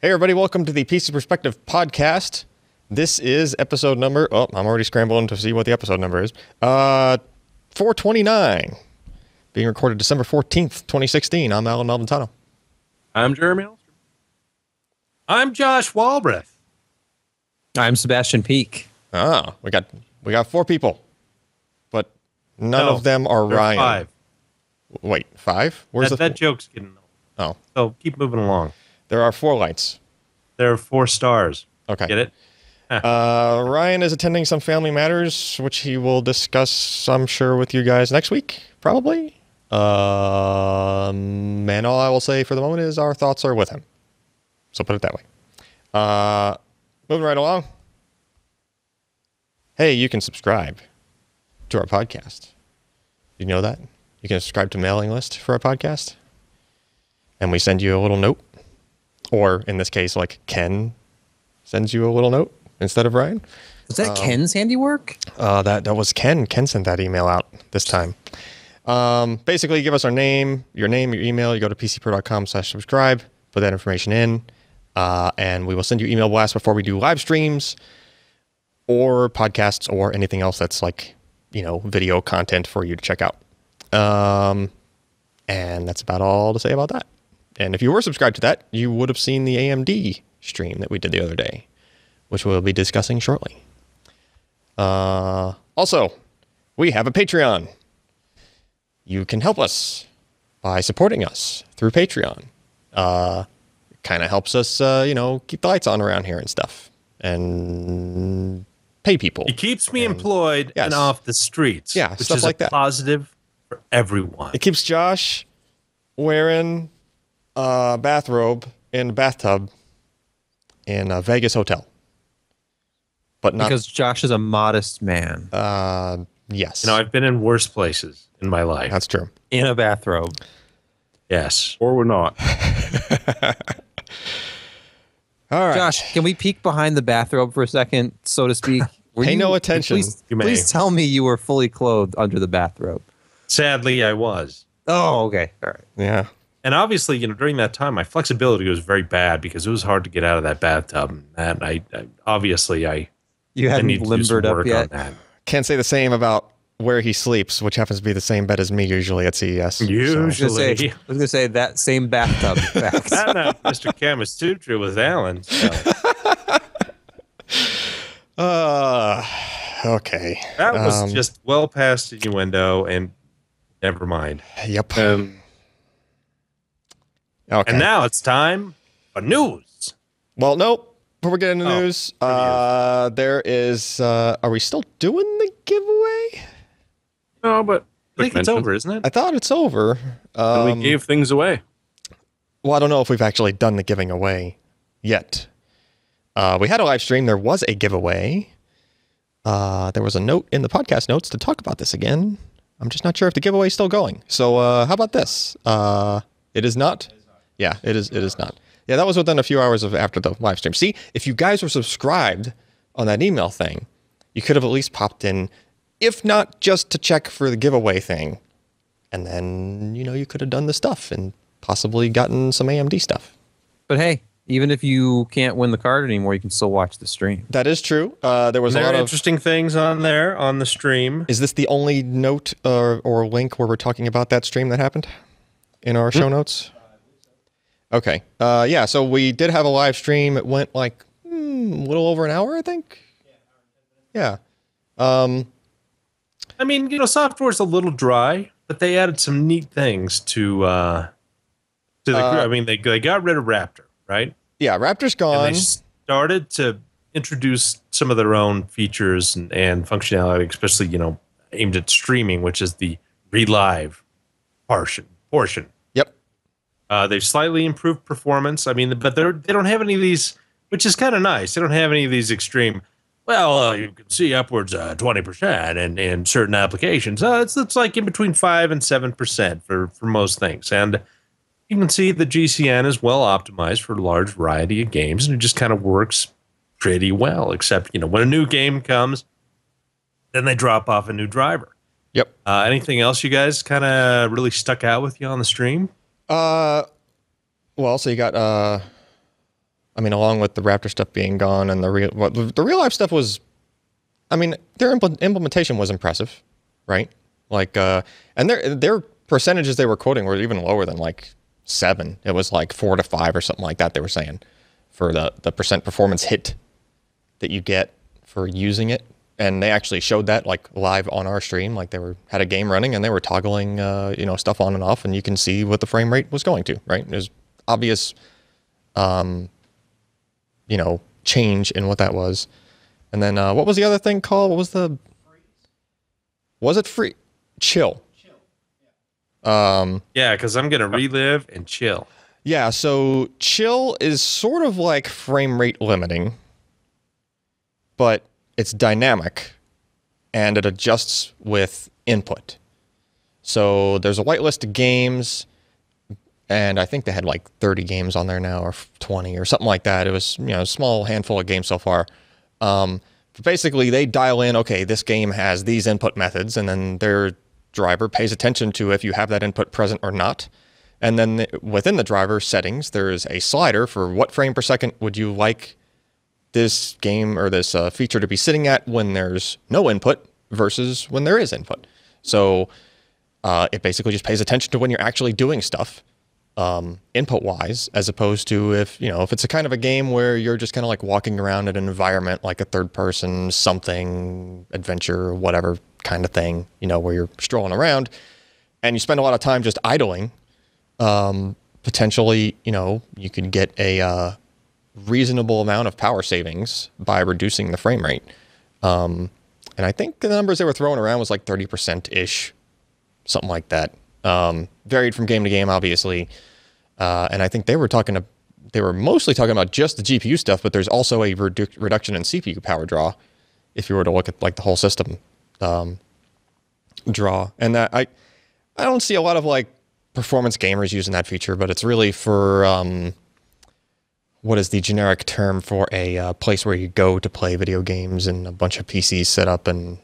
Hey everybody, welcome to the PC Perspective podcast. This is episode number, oh, I'm already scrambling to see what the episode number is. 429, being recorded December 14th, 2016. I'm Allyn Maldonado. I'm Jeremy Hellstrom. I'm Josh Walrath. I'm Sebastian Peak. Ah, we got four people, but none of them are Ryan. Five. Wait, five? Where's that joke's getting old. Oh. So keep moving along. There are 4 lights. There are 4 stars. Okay. Get it? Ryan is attending some family matters, which he will discuss, I'm sure, with you guys next week, probably. And all I will say for the moment is our thoughts are with him. So put it that way. Moving right along. Hey, you can subscribe to our podcast. You know that? You can subscribe to mailing list for our podcast. And we send you a little note. Or in this case, like Ken sends you a little note instead of Ryan. Was that Ken's handiwork? That was Ken. Ken sent that email out this time. Basically, you give us your name, your email. You go to PCPer.com/subscribe, put that information in, and we will send you email blasts before we do live streams or podcasts or anything else that's like, video content for you to check out. And that's about all to say about that. And if you were subscribed to that, you would have seen the AMD stream that we did the other day, which we'll be discussing shortly. Also, we have a Patreon. You can help us by supporting us through Patreon. It kind of helps us, keep the lights on around here and stuff, and pay people. It keeps me employed and off the streets. Yeah, which stuff is like that. Positive for everyone. It keeps Josh wearing a bathrobe in a bathtub in a Vegas hotel. But not because Josh is a modest man. Yes. I've been in worse places in my life. That's true. In a bathrobe. Yes. Or we're not. All right. Josh, can we peek behind the bathrobe for a second, so to speak? Pay no attention. Please tell me you were fully clothed under the bathrobe. Sadly, I was. Oh, okay. All right. Yeah. And obviously, during that time, my flexibility was very bad because it was hard to get out of that bathtub. And I You hadn't need to do some limbered up work yet? on that. Can't say the same about where he sleeps, which happens to be the same bed as me usually at CES. Usually. I was going to say that same bathtub. Facts. I'm not Mr. Kamasutra with Allyn. So. Okay. That was just well past innuendo, and never mind. Yep. Okay. And now it's time for news. Well, nope. Before we get into news, there is. Are we still doing the giveaway? No, but I think it's over, isn't it? I thought it's over. We gave things away. Well, I don't know if we've actually done the giving away yet. We had a live stream. There was a giveaway. There was a note in the podcast notes to talk about this again. I'm just not sure if the giveaway is still going. So how about this? It is not. Yeah, it is not. Yeah, that was within a few hours after the live stream. See, if you guys were subscribed on that email thing, you could have at least popped in, if not just to check for the giveaway thing. And then, you could have done the stuff and possibly gotten some AMD stuff. But hey, even if you can't win the card anymore, you can still watch the stream. That is true. There was a lot of interesting things on there on the stream. Is this the only note or link where we're talking about that stream that happened in our show notes? Okay. Yeah, so we did have a live stream. It went like a little over an hour, I think. Yeah. I mean, software's a little dry, but they added some neat things to the I mean, they got rid of Raptor, right? Yeah, Raptor's gone. And they started to introduce some of their own features and functionality, especially, aimed at streaming, which is the ReLive portion. Yep. They've slightly improved performance. I mean, but they don't have any of these, which is kind of nice. They don't have any of these extreme. Well, you can see upwards 20% in certain applications. It's like in between 5 and 7% for most things. And you can see the GCN is well optimized for a large variety of games, and it just kind of works pretty well. Except, when a new game comes, then they drop off a new driver. Yep. Anything else you guys kind of really stuck out with you on the stream? Well, so you got I mean, along with the Raptor stuff being gone and the ReLive stuff was, I mean, their implementation was impressive, right? Like, and their percentages they were quoting were even lower than like 7. It was like 4 to 5 or something like that they were saying for the percent performance hit that you get for using it. And they actually showed that like live on our stream, like had a game running and they were toggling, stuff on and off, and you can see what the frame rate was going to, right? There's obvious, change in what that was. And then what was the other thing called? What was it free? Chill. Yeah, because I'm gonna relive and chill. Yeah, so chill is sort of like frame rate limiting, but it's dynamic and it adjusts with input. So there's a whitelist of games, and I think they had like 30 games on there now, or 20 or something like that. It was, a small handful of games so far. But basically, they dial in, okay, this game has these input methods, and then their driver pays attention to if you have that input present or not. And then within the driver settings, there's a slider for what frame per second would you like this game or this feature to be sitting at when there's no input versus when there is input. So it basically just pays attention to when you're actually doing stuff. Input-wise, as opposed to if it's a kind of a game where you're just kind of like walking around in an environment like a third-person something adventure or whatever kind of thing, where you're strolling around and you spend a lot of time just idling. Potentially, you can get a reasonable amount of power savings by reducing the frame rate. And I think the numbers they were throwing around was like 30%-ish, something like that. Varied from game to game, obviously. And I think they were mostly talking about just the GPU stuff, but there's also a reduction in CPU power draw if you were to look at like the whole system draw. And that I don't see a lot of like performance gamers using that feature, but it's really for what is the generic term for a place where you go to play video games and a bunch of PCs set up and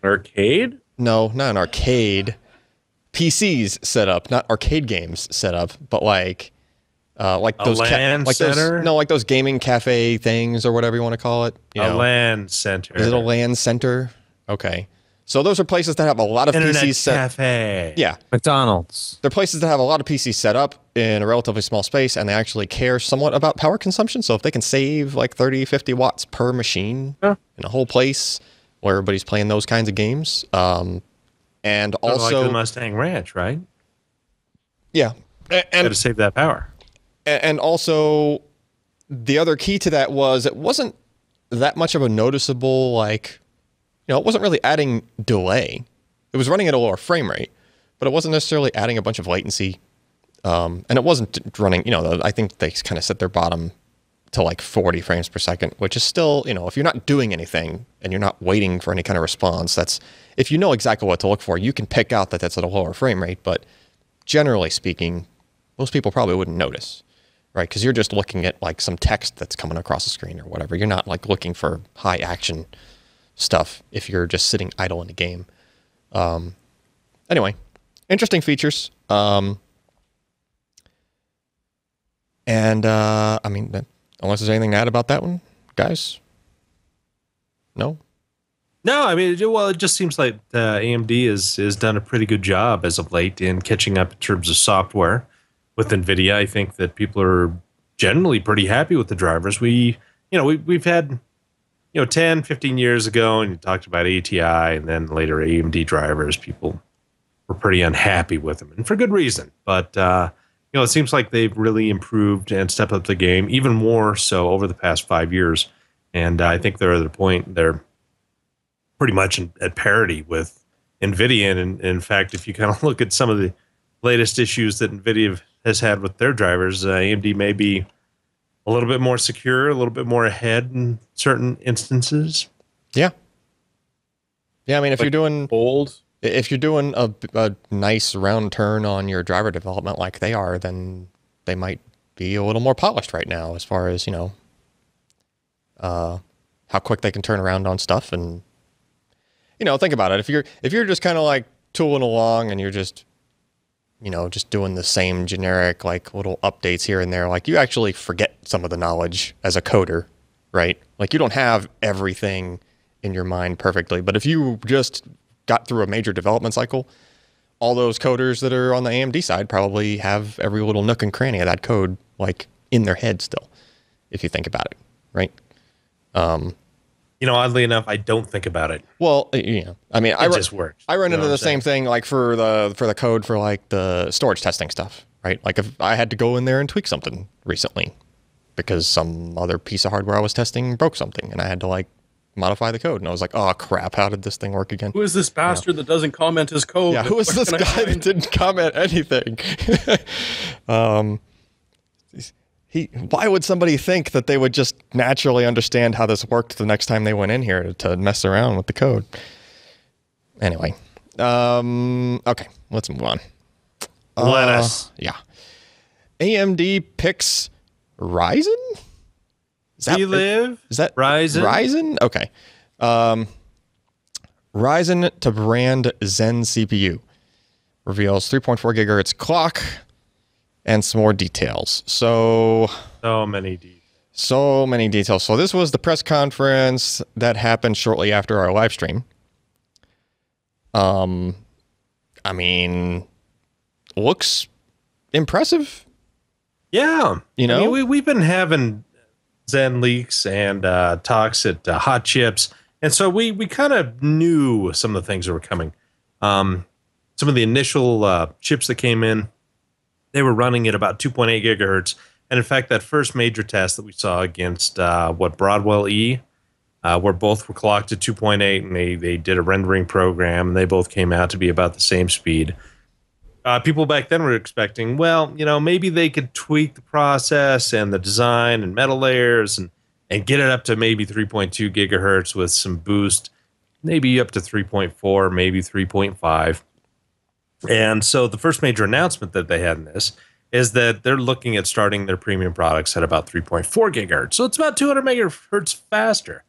arcade? No, not an arcade. PCs set up, not arcade games set up, but like those LAN center? like those gaming cafe things or whatever you want to call it. LAN center. Is it a LAN center? Okay. So those are places that have a lot of Internet PCs set. cafe. Yeah. McDonald's. They're places that have a lot of PCs set up in a relatively small space, and they actually care somewhat about power consumption. So if they can save like 30, 50 watts per machine in a whole place where everybody's playing those kinds of games, and also like the Mustang Ranch, right? Yeah. And got to save that power. And also, the other key to that was it wasn't that much of a noticeable, it wasn't really adding delay. It was running at a lower frame rate, but it wasn't necessarily adding a bunch of latency. And it wasn't running, I think they kind of set their bottom to like 40 frames per second, which is still, if you're not doing anything and you're not waiting for any kind of response, if you know exactly what to look for, you can pick out that that's at a lower frame rate. But generally speaking, most people probably wouldn't notice, right? Because you're just looking at like some text that's coming across the screen or whatever. You're not like looking for high action stuff if you're just sitting idle in a game. Anyway, interesting features. Unless there's anything to add about that one, guys? No? No, I mean, it just seems like AMD has done a pretty good job as of late in catching up in terms of software with NVIDIA. I think that people are generally pretty happy with the drivers. We've had, 10, 15 years ago, and you talked about ATI and then later AMD drivers, people were pretty unhappy with them, and for good reason. But, it seems like they've really improved and stepped up the game, even more so over the past 5 years. And I think they're at the point they're pretty much at parity with NVIDIA. And in fact, if you kind of look at some of the latest issues that NVIDIA has had with their drivers, AMD may be a little bit more secure, a little bit more ahead in certain instances. Yeah. Yeah, I mean, if you're doing bold, if you're doing a nice round turn on your driver development like they are, then they might be a little more polished right now as far as, how quick they can turn around on stuff. And, think about it. If you're just kind of like tooling along and you're just just doing the same generic, like, little updates here and there, like, you actually forget some of the knowledge as a coder, right? Like, you don't have everything in your mind perfectly, but if you just got through a major development cycle, all those coders that are on the AMD side probably have every little nook and cranny of that code, like, in their head still, if you think about it, right? Oddly enough, I don't think about it. Well, I mean, it just works. I run into the same thing, like, for the code for, like, the storage testing stuff, right? Like, if I had to go in there and tweak something recently because some other piece of hardware I was testing broke something, and I had to, like, modify the code, and I was like, oh crap, how did this thing work again? Who is this bastard that doesn't comment his code? Yeah, who is this guy that didn't comment anything? Why would somebody think that they would just naturally understand how this worked the next time they went in here to mess around with the code? Anyway, okay, let's move on. Let us. Yeah. AMD picks Ryzen? Is that Ryzen? Ryzen? Okay. Ryzen to brand Zen CPU. Reveals 3.4 gigahertz clock and some more details. So many details. So many details. So this was the press conference that happened shortly after our live stream. I mean, looks impressive. Yeah. I mean, we've been having Zen leaks and talks at Hot Chips, and so we kind of knew some of the things that were coming. Some of the initial chips that came in, they were running at about 2.8 gigahertz, and in fact, that first major test that we saw against Broadwell E, where both were clocked at 2.8, and they did a rendering program, and they both came out to be about the same speed. People back then were expecting, well, maybe they could tweak the process and the design and metal layers and get it up to maybe 3.2 gigahertz with some boost, maybe up to 3.4, maybe 3.5. And so the first major announcement that they had in this is that they're looking at starting their premium products at about 3.4 gigahertz. So it's about 200 megahertz faster.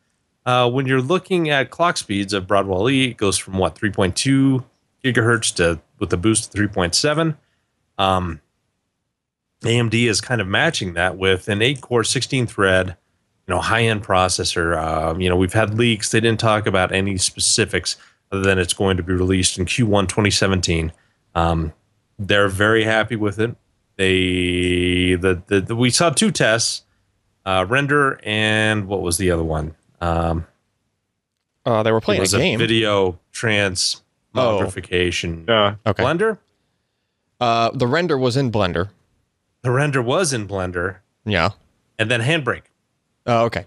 When you're looking at clock speeds of Broadwell E, it goes from 3.2 gigahertz to with a boost to 3.7. AMD is kind of matching that with an 8-core, 16-thread, high-end processor. We've had leaks. They didn't talk about any specifics other than it's going to be released in Q1 2017. They're very happy with it. We saw two tests, render and what was the other one? They were playing a game. Video transmogrification. Okay. Blender? The render was in Blender. The render was in Blender. Yeah. And then Handbrake. Oh, okay.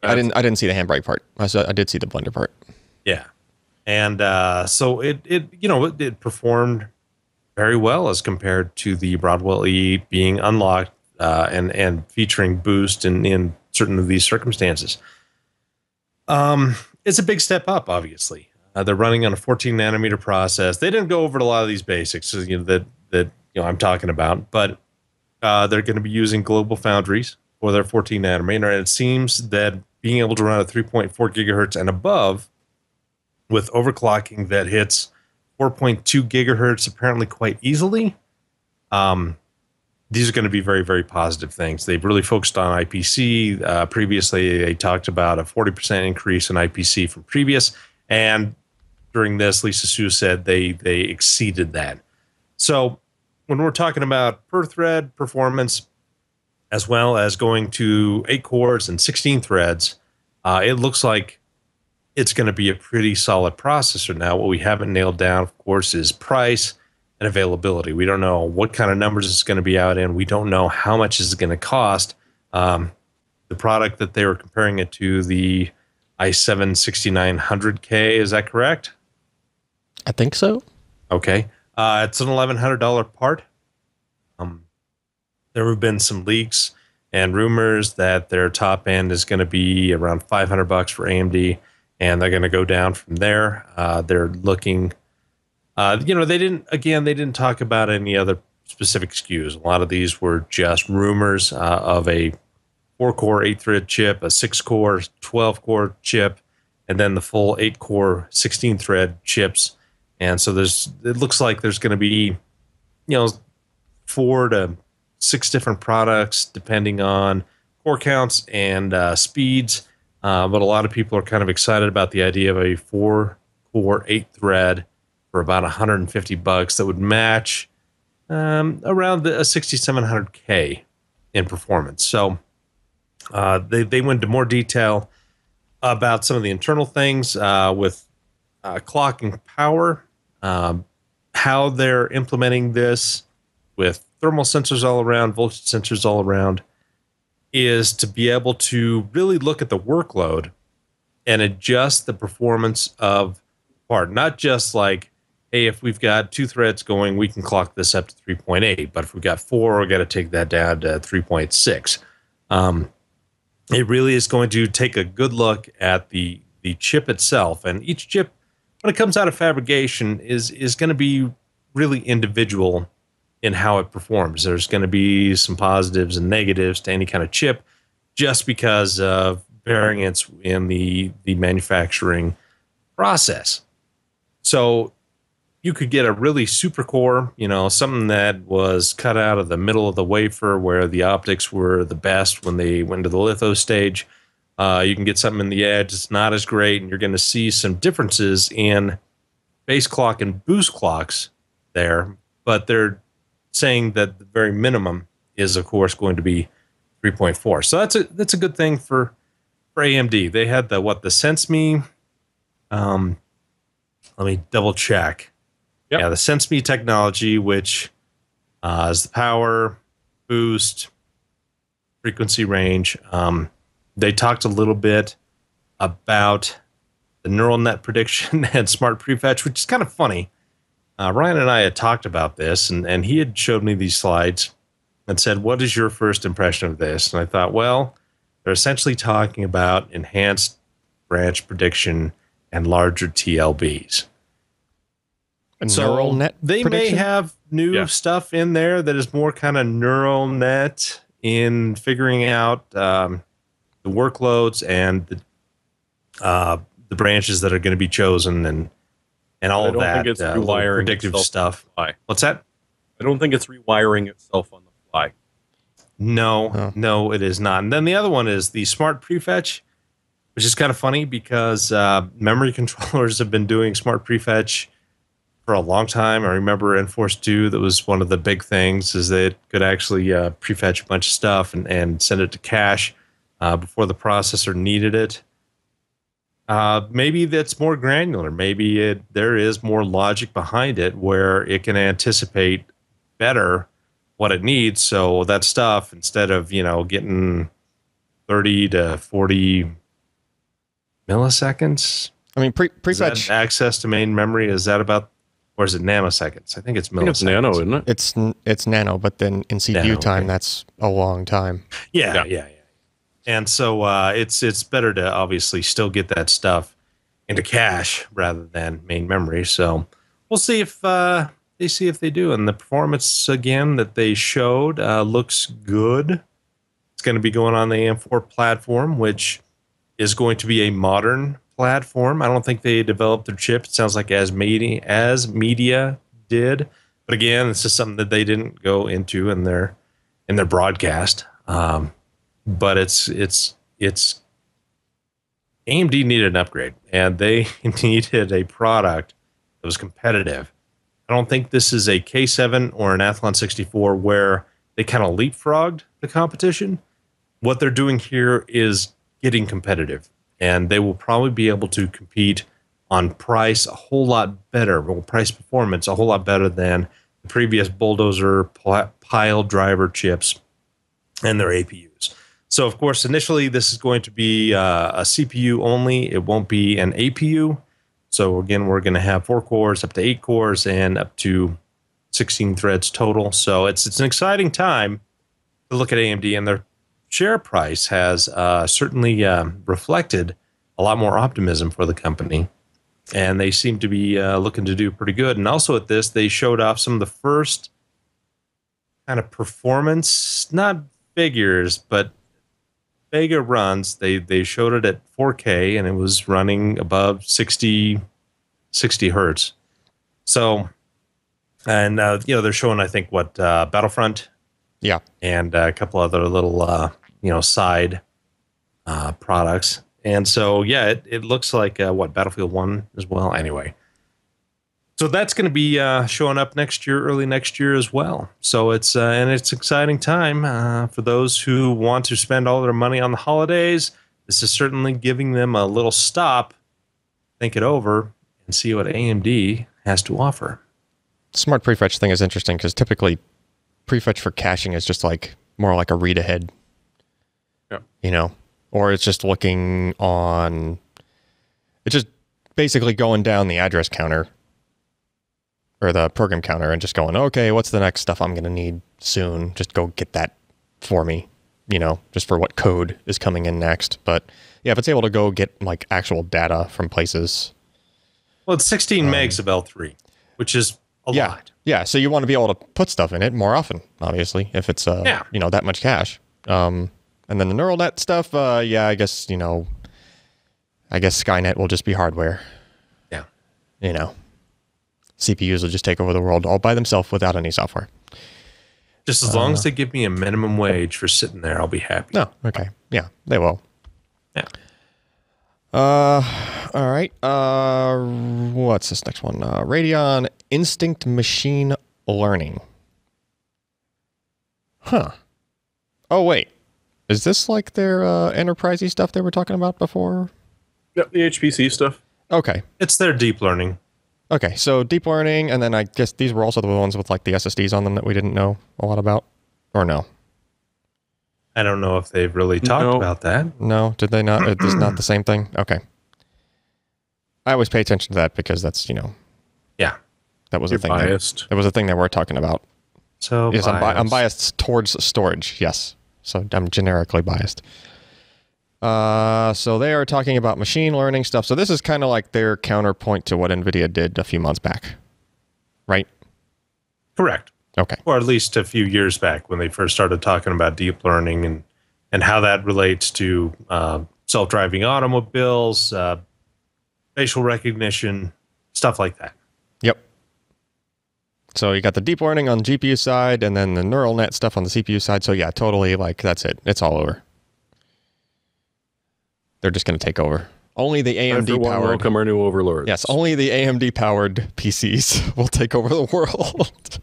I didn't see the Handbrake part. I did see the Blender part. Yeah. And so it performed very well as compared to the Broadwell E being unlocked and featuring boost in certain of these circumstances. It's a big step up, obviously. They're running on a 14 nanometer process. They didn't go over a lot of these basics that I'm talking about, but they're going to be using global foundries for their 14 nanometer. And it seems that being able to run at 3.4 gigahertz and above with overclocking that hits 4.2 gigahertz apparently quite easily. These are going to be very, very positive things. They've really focused on IPC. Previously, they talked about a 40% increase in IPC from previous. And during this, Lisa Su said they exceeded that. So when we're talking about per thread performance, as well as going to 8 cores and 16 threads, it looks like it's going to be a pretty solid processor. Now, what we haven't nailed down, of course, is price and availability. We don't know what kind of numbers it's going to be out in. We don't know how much it's going to cost. The product that they were comparing it to, the i7-6900K, is that correct? I think so. Okay. It's an $1,100 part. There have been some leaks and rumors that their top end is going to be around $500 for AMD, and they're going to go down from there. They're looking, they didn't talk about any other specific SKUs. A lot of these were just rumors of a 4-core, 8-thread chip, a 6-core, 12-core chip, and then the full 8-core, 16-thread chips. And so it looks like there's going to be 4 to 6 different products depending on core counts and speeds. But a lot of people are kind of excited about the idea of a 4-core, 8-thread for about $150 that would match around a 6700K in performance. So they went into more detail about some of the internal things with clocking power, how they're implementing this with thermal sensors all around, voltage sensors all around, is to be able to really look at the workload and adjust the performance of the part. Not just like, hey, if we've got 2 threads going, we can clock this up to 3.8, but if we've got 4, we've got to take that down to 3.6. It really is going to take a good look at the chip itself, and each chip, when it comes out of fabrication, is going to be really individual in how it performs. There's going to be some positives and negatives to any kind of chip just because of variance in the manufacturing process. So you could get a really super core, something that was cut out of the middle of the wafer where the optics were the best when they went to the litho stage. You can get something in the edge that's not as great, and you're going to see some differences in base clock and boost clocks there, but they're saying that the very minimum is, of course, going to be 3.4. So that's a good thing for AMD. They had the SenseMe. Let me double check. Yep. Yeah, the SenseMe technology, which is the power, boost, frequency range. They talked a little bit about the neural net prediction and smart prefetch, which is kind of funny. Ryan and I had talked about this, and he had showed me these slides and said, what is your first impression of this? And I thought, well, they're essentially talking about enhanced branch prediction and larger TLBs. Neural net they prediction? may have new stuff in there that is more kind of neural net in figuring out the workloads and the branches that are going to be chosen and all of that. I don't think it's rewiring predictive stuff. What's that? I don't think it's rewiring itself on the fly. No, it is not. And then the other one is the smart prefetch, which is kind of funny because memory controllers have been doing smart prefetch for a long time. I remember Enforce 2, that was one of the big things, is that it could actually prefetch a bunch of stuff and send it to cache before the processor needed it. Maybe that's more granular. Maybe there is more logic behind it where it can anticipate better what it needs. So that stuff, instead of, getting 30 to 40 milliseconds. I mean, prefetch access to main memory, is that about, or is it nanoseconds? I think it's milliseconds. I think it's nano, isn't it? It's nano, but then in CPU time, that's a long time. Yeah. And so it's better to obviously still get that stuff into cache rather than main memory. So we'll see if they do. And the performance, again, that they showed looks good. It's going to be going on the AM4 platform, which is going to be a modern platform. I don't think they developed their chip. It sounds like as media did. But again, this is something that they didn't go into in their broadcast. But it's AMD needed an upgrade, and they needed a product that was competitive. I don't think this is a K7 or an Athlon 64 where they kind of leapfrogged the competition. What they're doing here is getting competitive, and they will probably be able to compete on price a whole lot better, price performance a whole lot better than the previous bulldozer pile driver chips and their APUs. So, of course, initially this is going to be a CPU only. It won't be an APU. So, again, we're going to have 4 cores, up to 8 cores, and up to 16 threads total. So it's an exciting time to look at AMD, and their share price has certainly reflected a lot more optimism for the company. And they seem to be looking to do pretty good. And also at this, they showed off some of the first kind of performance, not figures, but Vega runs. They showed it at 4K, and it was running above 60 hertz. So And they're showing, I think, what Battlefront, Yeah, and a couple other little side products. And so it looks like Battlefield 1 as well. Anyway, so that's going to be showing up early next year as well. So it's an exciting time for those who want to spend all their money on the holidays. This is certainly giving them a little stop, think it over, and see what AMD has to offer. smart prefetch thing is interesting because typically prefetch for caching is just like more like a read ahead. Yeah. Or it's just looking on. It's just basically going down the address counter or the program counter and just going, okay, what's the next stuff I'm going to need soon? Just go get that for me, just for what code is coming in next. But yeah, if it's able to go get like actual data from places. Well, it's 16 megs of L3, which is a lot. Yeah, so you want to be able to put stuff in it more often, obviously, if it's that much cache. And then the neural net stuff, I guess Skynet will just be hardware. Yeah. CPUs will just take over the world all by themselves without any software. Just as long as they give me a minimum wage for sitting there, I'll be happy. No, okay. Yeah, they will. Yeah. All right. What's this next one? Radeon Instinct Machine Learning. Huh. Oh, wait. Is this like their enterprisey stuff they were talking about before? Yep, the HPC stuff. Okay. It's their deep learning. Okay, so deep learning, and then I guess these were also the ones with like the SSDs on them that we didn't know a lot about, or no? I don't know if they've really talked about that. No, did they not? It's not the same thing? Okay. I always pay attention to that because that's, Yeah. that was You're a thing. biased. That was a thing that we're talking about. So Yes, biased. I'm biased towards storage, yes. So I'm generically biased. So they are talking about machine learning stuff. So this is kind of like their counterpoint to what NVIDIA did a few months back, right? Correct. Okay. Or at least a few years back when they first started talking about deep learning and how that relates to self-driving automobiles, facial recognition, stuff like that. Yep. So you got the deep learning on the GPU side and then the neural net stuff on the CPU side. So yeah, totally like that's it. It's all over. They're just going to take over. Only the AMD powered. Welcome our new overlords. Yes, only the AMD powered PCs will take over the world.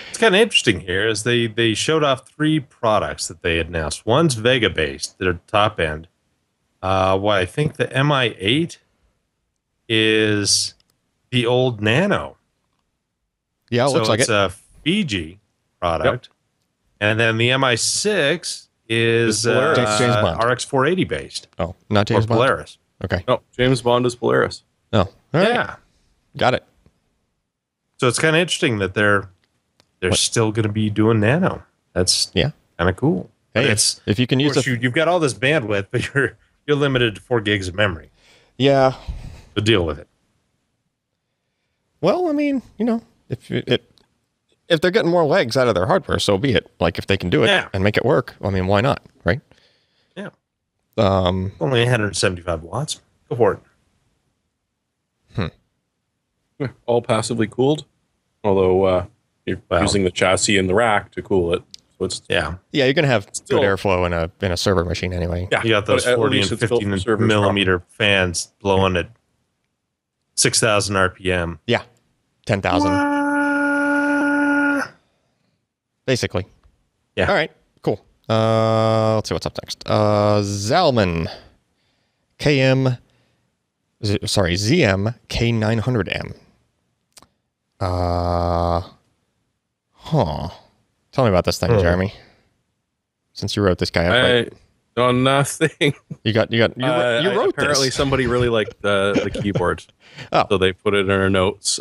It's kind of interesting here as they showed off 3 products that they announced. One's Vega based, their top end. I think the MI8 is the old Nano. Yeah, it looks like it's it. a Fiji product. Yep. And then the MI6 is James Bond. RX 480 based. Oh, not James Bond? Polaris. Okay. No, James Bond is Polaris. Oh, all right. Yeah. Got it. So it's kind of interesting that they're still going to be doing Nano. That's kind of cool. Hey, if you can use you've got all this bandwidth, but you're limited to 4 gigs of memory. Yeah. To deal with it. Well, I mean, if they're getting more legs out of their hardware, so be it. Like if they can do it and make it work, I mean, why not, right? Yeah. Only Only 175 watts. Go for it. All passively cooled, although you're using the chassis in the rack to cool it. So it's yeah, you're gonna have good airflow in a server machine anyway. Yeah, you got those 40 and 50 millimeter fans blowing at 6,000 RPM. Yeah, 10,000. Basically. Yeah. All right. Cool. Let's see what's up next. Zalman ZM K900M. Tell me about this thing, Jeremy. Since you wrote this guy up, right? No, nothing. You wrote apparently this. Somebody really liked the keyboard. So they put it in our notes.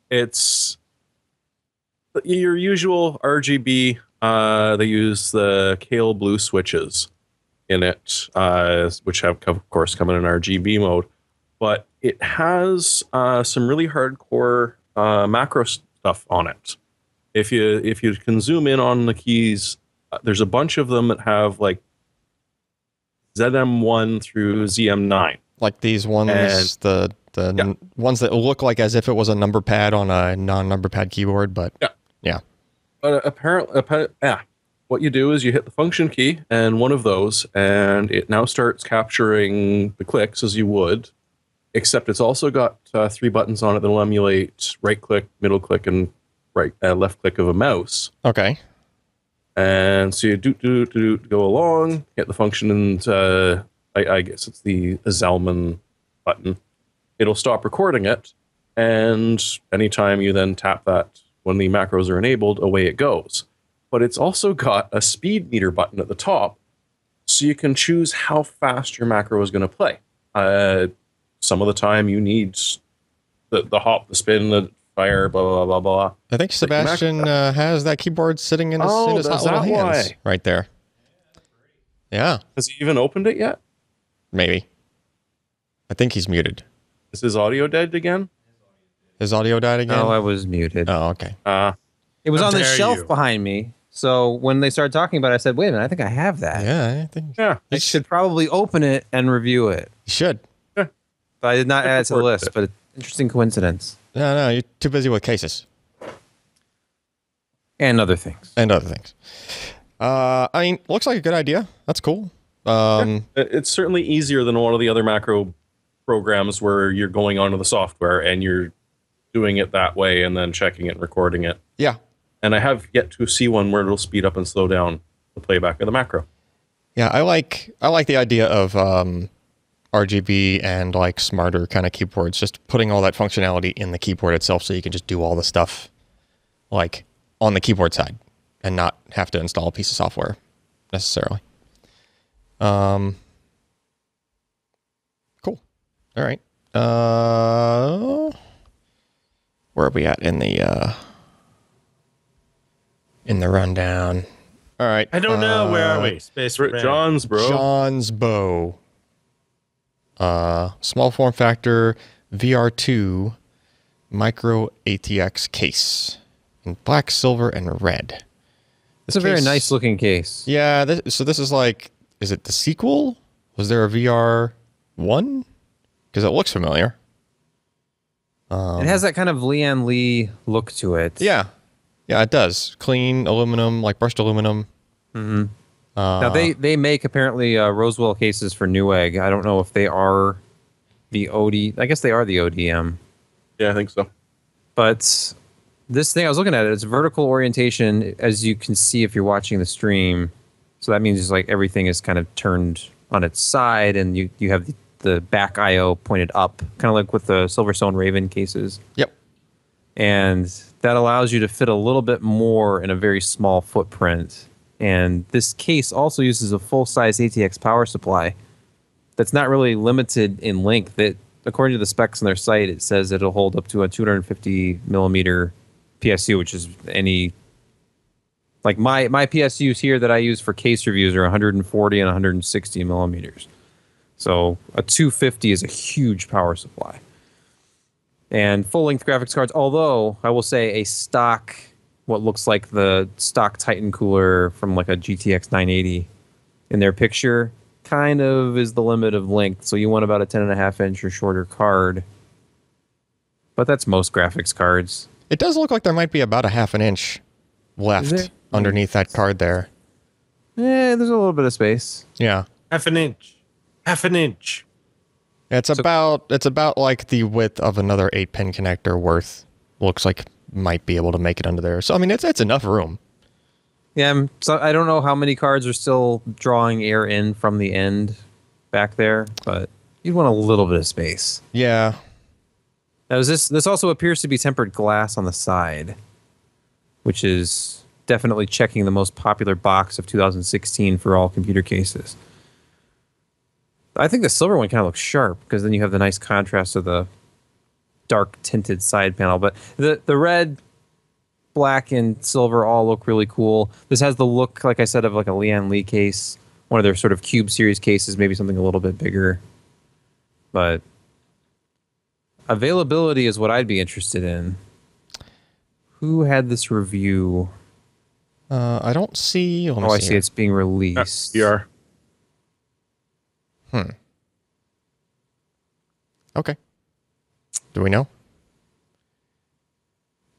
It's your usual RGB. They use the Kale Blue switches in it, which have, of course, come in an RGB mode. But it has some really hardcore macro stuff on it. If you can zoom in on the keys, there's a bunch of them that have like ZM1 through ZM9. Like these ones, the The ones that look like as if it was a number pad on a non-number pad keyboard, but yeah. But apparently, what you do is you hit the function key and one of those, and it now starts capturing the clicks as you would, except it's also got 3 buttons on it that'll emulate right click, middle click, and left click of a mouse. Okay. And so you go along, hit the function, and I guess it's the Zalman button. It'll stop recording it, and anytime you then tap that when the macros are enabled, away it goes. But it's also got a speed meter button at the top, so you can choose how fast your macro is going to play. Some of the time you need the hop, the spin, the fire, blah, blah, blah, blah. I think Sebastian has that keyboard sitting in his hot little hands right there. Yeah. Has he even opened it yet? Maybe. I think he's muted. Is his audio dead again? His audio died again? No, I was muted. Oh, okay. It was on the shelf behind me. So when they started talking about it, I said, wait a minute, I think I have that. Yeah, I think. Yeah. I should probably open it and review it. You should. But I did not add it to the list, but interesting coincidence. No, you're too busy with cases. And other things. I mean, looks like a good idea. That's cool. It's certainly easier than one of the other macro programs where you're going onto the software and you're doing it that way and then checking it and recording it. Yeah. And I have yet to see one where it'll speed up and slow down the playback of the macro. Yeah, I like the idea of RGB and like smarter kind of keyboards, just putting all that functionality in the keyboard itself so you can just do all the stuff like on the keyboard side and not have to install a piece of software necessarily. Cool. All right. Where are we at in the rundown? All right. I don't know. Where are we? Space for Jonsbo. Small form factor VR2 micro ATX case in black, silver, and red. It's a very nice looking case. Yeah. So this is like, is it the sequel? Was there a VR1? Because it looks familiar. It has that kind of Lian Li look to it. Yeah. Yeah, it does. Clean aluminum, like brushed aluminum. Mm-hmm. Now, they make apparently Roswell cases for Newegg. I don't know if they are the OD. I guess they are the ODM. Yeah, I think so. But this thing, I was looking at it, it's vertical orientation, as you can see if you're watching the stream. So that means like everything is kind of turned on its side, and you have the back I/O pointed up, kind of like with the Silverstone Raven cases. Yep. And that allows you to fit a little bit more in a very small footprint. And this case also uses a full-size ATX power supply that's not really limited in length. That, according to the specs on their site, it says it'll hold up to a 250 millimeter PSU, which is any... Like my PSUs here that I use for case reviews are 140 and 160 millimeters. So a 250 is a huge power supply. And full-length graphics cards, although I will say a stock, what looks like the stock Titan cooler from like a GTX 980 in their picture, kind of is the limit of length. So you want about a 10.5 inch or shorter card. But that's most graphics cards. It does look like there might be about a half an inch left underneath that card there. Yeah, there's a little bit of space. Yeah. Half an inch. It's about like the width of another 8-pin connector worth. Looks like might be able to make it under there. So I mean, it's enough room. Yeah, so I don't know how many cards are still drawing air in from the end back there, but you'd want a little bit of space. Yeah. Now, this also appears to be tempered glass on the side, which is definitely checking the most popular box of 2016 for all computer cases. I think the silver one kind of looks sharp because then you have the nice contrast of the dark tinted side panel. But the red, black, and silver all look really cool. This has the look, like I said, of like a Lian Li case, one of their sort of Cube series cases, maybe something a little bit bigger. But availability is what I'd be interested in. Who had this review? I don't see. I see it's being released. VR. Okay. Do we know?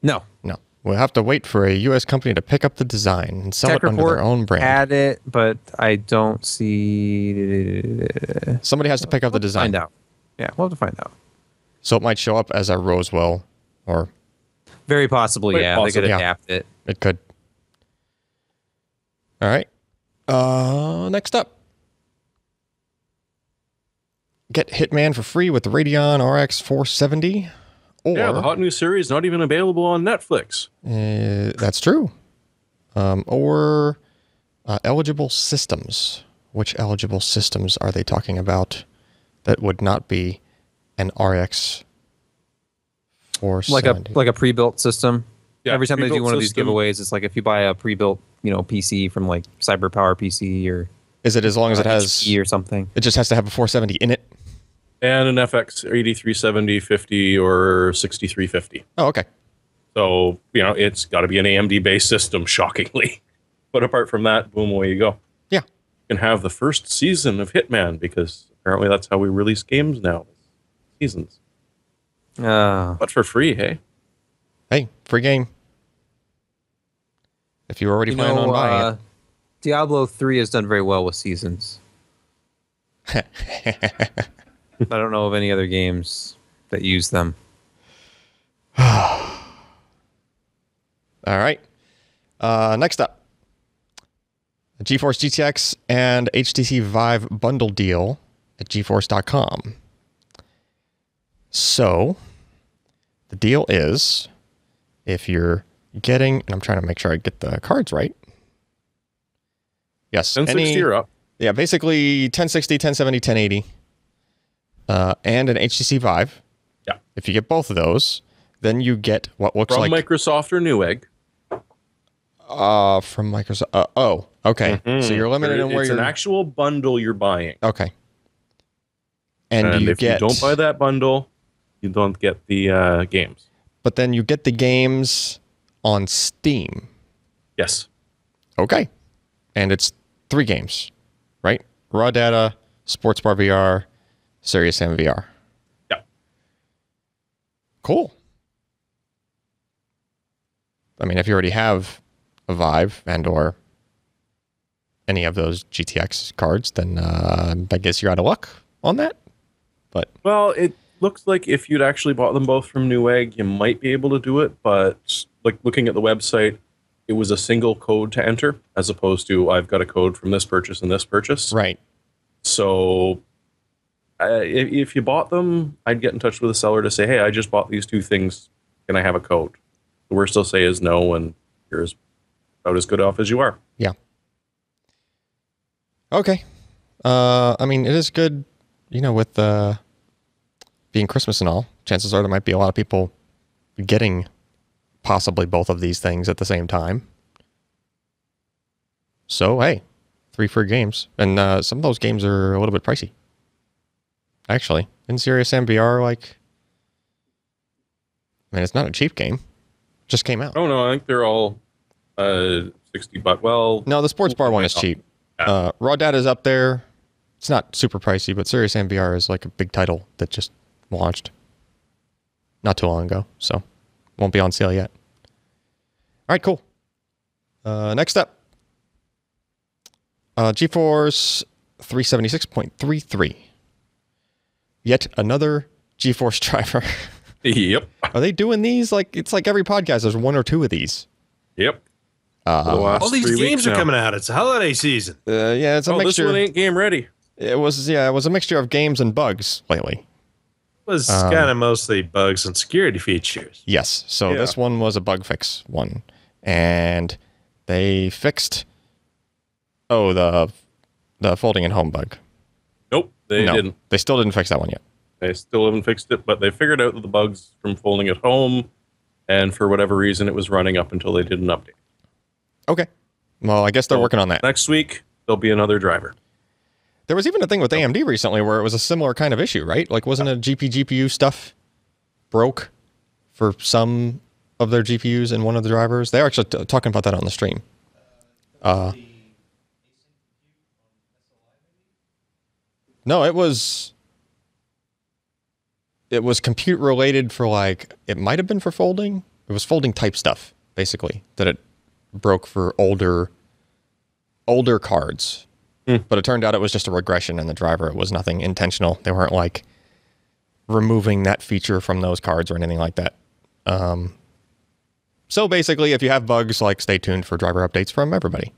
No. No. We'll have to wait for a U.S. company to pick up the design and sell it under their own brand. Had it, but I don't see. Somebody has to pick up the design. Find out. Yeah, we'll have to find out. So it might show up as a Roswell, or very possibly. Quite Yeah, possible. they could adapt it. It could. All right. Next up. Get Hitman for free with the Radeon RX 470. Or, Yeah, the hot new series not even available on Netflix. That's true. Or eligible systems. Which eligible systems are they talking about that would not be an RX 470? Like a pre-built system. Yeah, Every time they do pre-built one of these system. giveaways, it's like if you buy a pre-built, PC from like CyberPower PC or Is it as long as it has HP or something? It just has to have a 470 in it? And an FX 8370, 50, or 6350. Oh, okay. So, it's got to be an AMD-based system, shockingly. But apart from that, boom, away you go. Yeah. You can have the first season of Hitman, because apparently that's how we release games now. Seasons. But for free, hey? Hey, free game. If you already plan on buying it. Diablo 3 has done very well with seasons. I don't know of any other games that use them. All right. Next up. The GeForce GTX and HTC Vive bundle deal at GeForce.com. So, the deal is, if you're getting, and I'm trying to make sure I get the cards right. Yes. 1060 or up. Yeah, basically 1060, 1070, 1080. And an HTC Vive. Yeah. If you get both of those, then you get what looks From like Microsoft or Newegg. from Microsoft. Oh, okay. So you're limited in where it's you're. an actual bundle you're buying. Okay. And you if get. you don't buy that bundle, you don't get the games. But then you get the games on Steam. Yes. Okay. And it's 3 games, right? Raw Data, Sports Bar VR, Serious Sam VR. Yeah. Cool. I mean, if you already have a Vive and or any of those GTX cards, then I guess you're out of luck on that. But Well, it looks like if you'd actually bought them both from Newegg, you might be able to do it. But like looking at the website, it was a single code to enter as opposed to I've got a code from this purchase and this purchase. right. So if you bought them, I'd get in touch with the seller to say, hey, I just bought these 2 things. Can I have a code? The worst they'll say is no, and you're about as good off as you are. Yeah. Okay. I mean, it is good, with being Christmas and all. Chances are there might be a lot of people getting possibly both of these things at the same time. So, hey, 3 free games. And some of those games are a little bit pricey. Actually, in Serious MVR, I mean, it's not a cheap game. Just came out. Oh, no, I think they're all $60. Well, No, the Sports Bar one is cheap. Yeah. Raw Data is up there. It's not super pricey, but Serious MVR is like a big title that just launched not too long ago, so won't be on sale yet. All right, cool. Next up, GeForce 376.33. Yet another GeForce driver. Yep. Are they doing these? It's like every podcast, there's 1 or 2 of these. Yep. All these games are coming out. It's a holiday season. Yeah, it's a mixture. This one ain't game ready. It was a mixture of games and bugs lately. It was kind of mostly bugs and security features. Yes. So this one was a bug fix one. And they fixed the folding and home bug. Nope, they didn't. They still didn't fix that one yet. They still haven't fixed it, but they figured out the bugs from folding at home, and for whatever reason, it was running up until they did an update. Okay. Well, I guess they're working on that. Next week, there'll be another driver. There was even a thing with AMD recently where it was a similar kind of issue, right? Like, wasn't a GPU stuff broke for some of their GPUs in one of the drivers? They were actually talking about that on the stream. No, it was... it was compute related for like, it might have been for folding. It was folding type stuff, basically, that it broke for older cards. But it turned out it was just a regression in the driver. It was nothing intentional. They weren't like removing that feature from those cards or anything like that. So basically, if you have bugs, like, stay tuned for driver updates from everybody.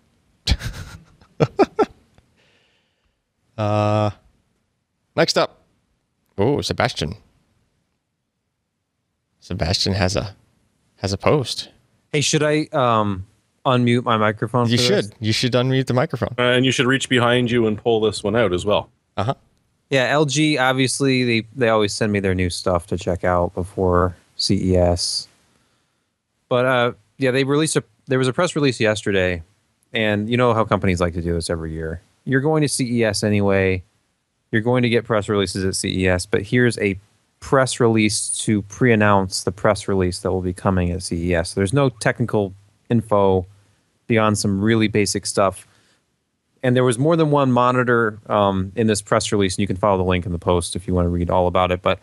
Next up. Oh, Sebastian. Sebastian has a post. Hey, should I unmute my microphone? You should. You should unmute the microphone. And you should reach behind you and pull this one out as well. Uh-huh. Yeah, LG, obviously, they always send me their new stuff to check out before CES. But, yeah, there was a press release yesterday, and you know how companies like to do this every year. You're going to CES anyway. You're going to get press releases at CES, but here's a press release to pre-announce the press release that will be coming at CES. There's no technical info beyond some really basic stuff. And there was more than one monitor in this press release, and you can follow the link in the post if you want to read all about it. But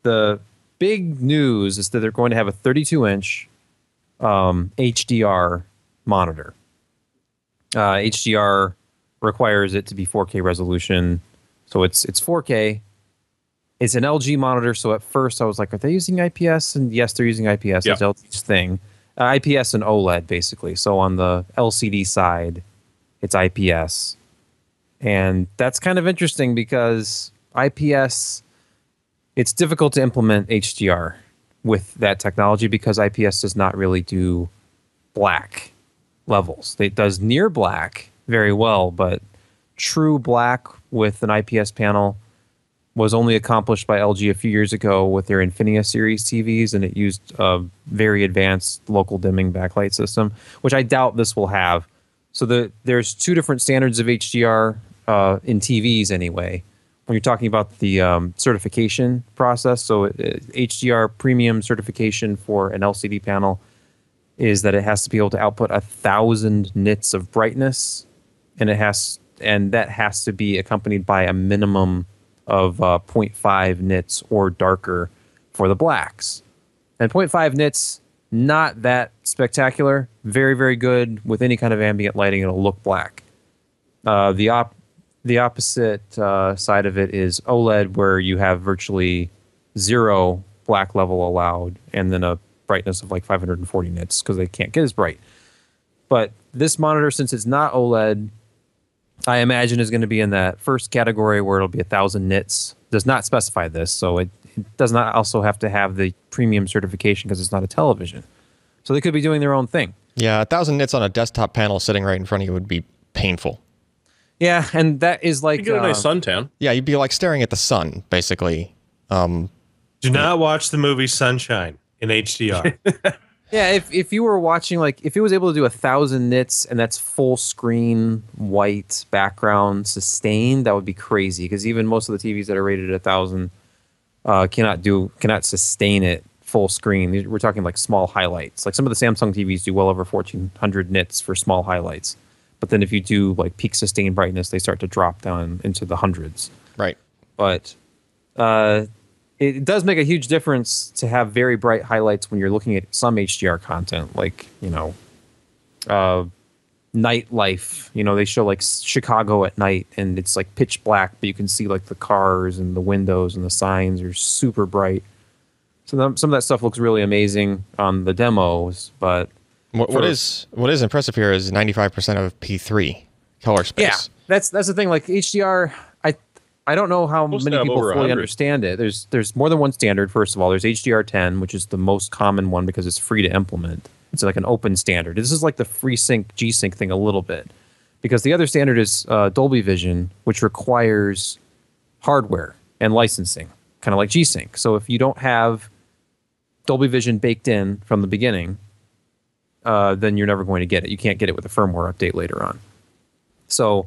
the big news is that they're going to have a 32-inch HDR monitor. HDR requires it to be 4K resolution, so it's 4K. It's an LG monitor, so at first I was like, are they using IPS? And yes, they're using IPS. That's LG's thing. IPS and OLED, basically. So on the LCD side, it's IPS. And that's kind of interesting because IPS, it's difficult to implement HDR with that technology because IPS does not really do black levels. It does near black very well, but true black with an IPS panel was only accomplished by LG a few years ago with their Infinia series TVs, and it used a very advanced local dimming backlight system, which I doubt this will have. So there's two different standards of HDR in TVs anyway. When you're talking about the certification process, so HDR premium certification for an LCD panel is that it has to be able to output 1,000 nits of brightness, and that has to be accompanied by a minimum of 0.5 nits or darker for the blacks. And 0.5 nits, not that spectacular. Very, very good with any kind of ambient lighting. It'll look black. The opposite side of it is OLED, where you have virtually zero black level allowed, and then a brightness of like 540 nits because they can't get as bright. But this monitor, since it's not OLED, I imagine is going to be in that first category where it'll be 1,000 nits. Does not specify this, so it does not also have to have the premium certification because it's not a television. So they could be doing their own thing. Yeah, 1,000 nits on a desktop panel sitting right in front of you would be painful. Yeah, and that is like... You get a nice suntan. Yeah, you'd be like staring at the sun, basically. Do not watch the movie Sunshine in HDR. Yeah, if you were watching, like, if it was able to do 1,000 nits and that's full screen white background sustained, that would be crazy. Because even most of the TVs that are rated at 1,000 cannot sustain it full screen. We're talking like small highlights. Like some of the Samsung TVs do well over 1,400 nits for small highlights. But then if you do like peak sustained brightness, they start to drop down into the hundreds. Right. But it does make a huge difference to have very bright highlights when you're looking at some HDR content, like, you know, nightlife. You know, they show like Chicago at night and it's like pitch black, but you can see like the cars and the windows and the signs are super bright. So some of that stuff looks really amazing on the demos, but what is impressive here is 95% of P3 color space. Yeah, that's the thing. Like HDR, I don't know how many people fully understand it. There's more than one standard. First of all, there's HDR10, which is the most common one because it's free to implement. It's like an open standard. This is like the FreeSync G-Sync thing a little bit, because the other standard is Dolby Vision, which requires hardware and licensing, kind of like G-Sync. So if you don't have Dolby Vision baked in from the beginning, then you're never going to get it. You can't get it with a firmware update later on. So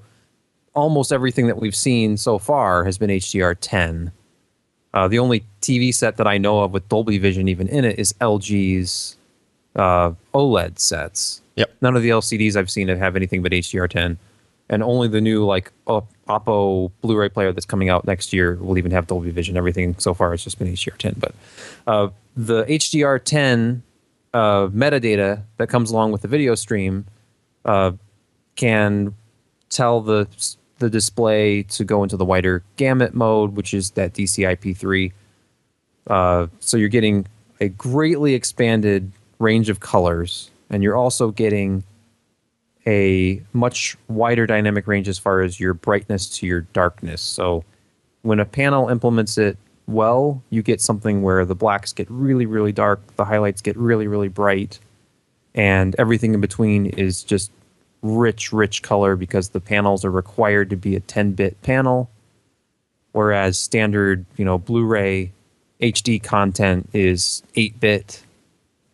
almost everything that we've seen so far has been HDR10. The only TV set that I know of with Dolby Vision even in it is LG's OLED sets. Yep. None of the LCDs I've seen have anything but HDR10, and only the new like Oppo Blu-ray player that's coming out next year will even have Dolby Vision. Everything so far has just been HDR10. But the HDR10 metadata that comes along with the video stream can tell the display to go into the wider gamut mode, which is that DCI-P3. So you're getting a greatly expanded range of colors, and you're also getting a much wider dynamic range as far as your brightness to your darkness. So when a panel implements it well, you get something where the blacks get really, really dark, the highlights get really, really bright, and everything in between is just rich, rich color because the panels are required to be a 10-bit panel, whereas standard, Blu-ray HD content is 8-bit,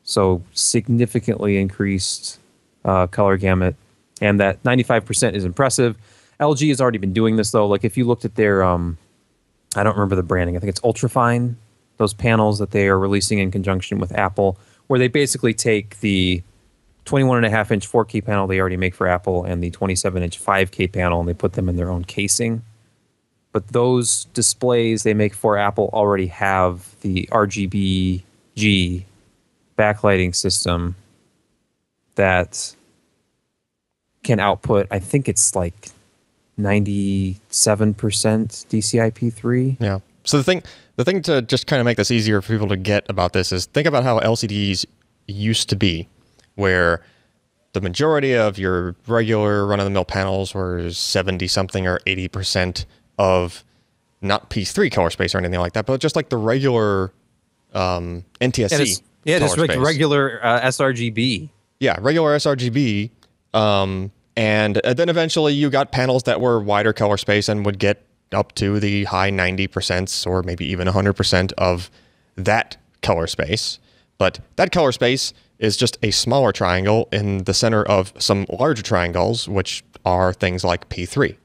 so significantly increased color gamut, and that 95% is impressive. LG has already been doing this, though. Like, if you looked at their, I don't remember the branding, I think it's Ultrafine, those panels that they are releasing in conjunction with Apple, where they basically take the 21.5-inch 4K panel they already make for Apple and the 27-inch 5K panel, and they put them in their own casing. But those displays they make for Apple already have the RGB-G backlighting system that can output, I think it's like 97% DCI-P3. Yeah. So the thing to just kind of make this easier for people to get about this is think about how LCDs used to be, where the majority of your regular run-of-the-mill panels were 70-something or 80% of not P3 color space or anything like that, but just like the regular NTSC. Just like regular sRGB. Yeah, regular sRGB. And then eventually you got panels that were wider color space and would get up to the high 90% or maybe even 100% of that color space. But that color space is just a smaller triangle in the center of some larger triangles, which are things like P3,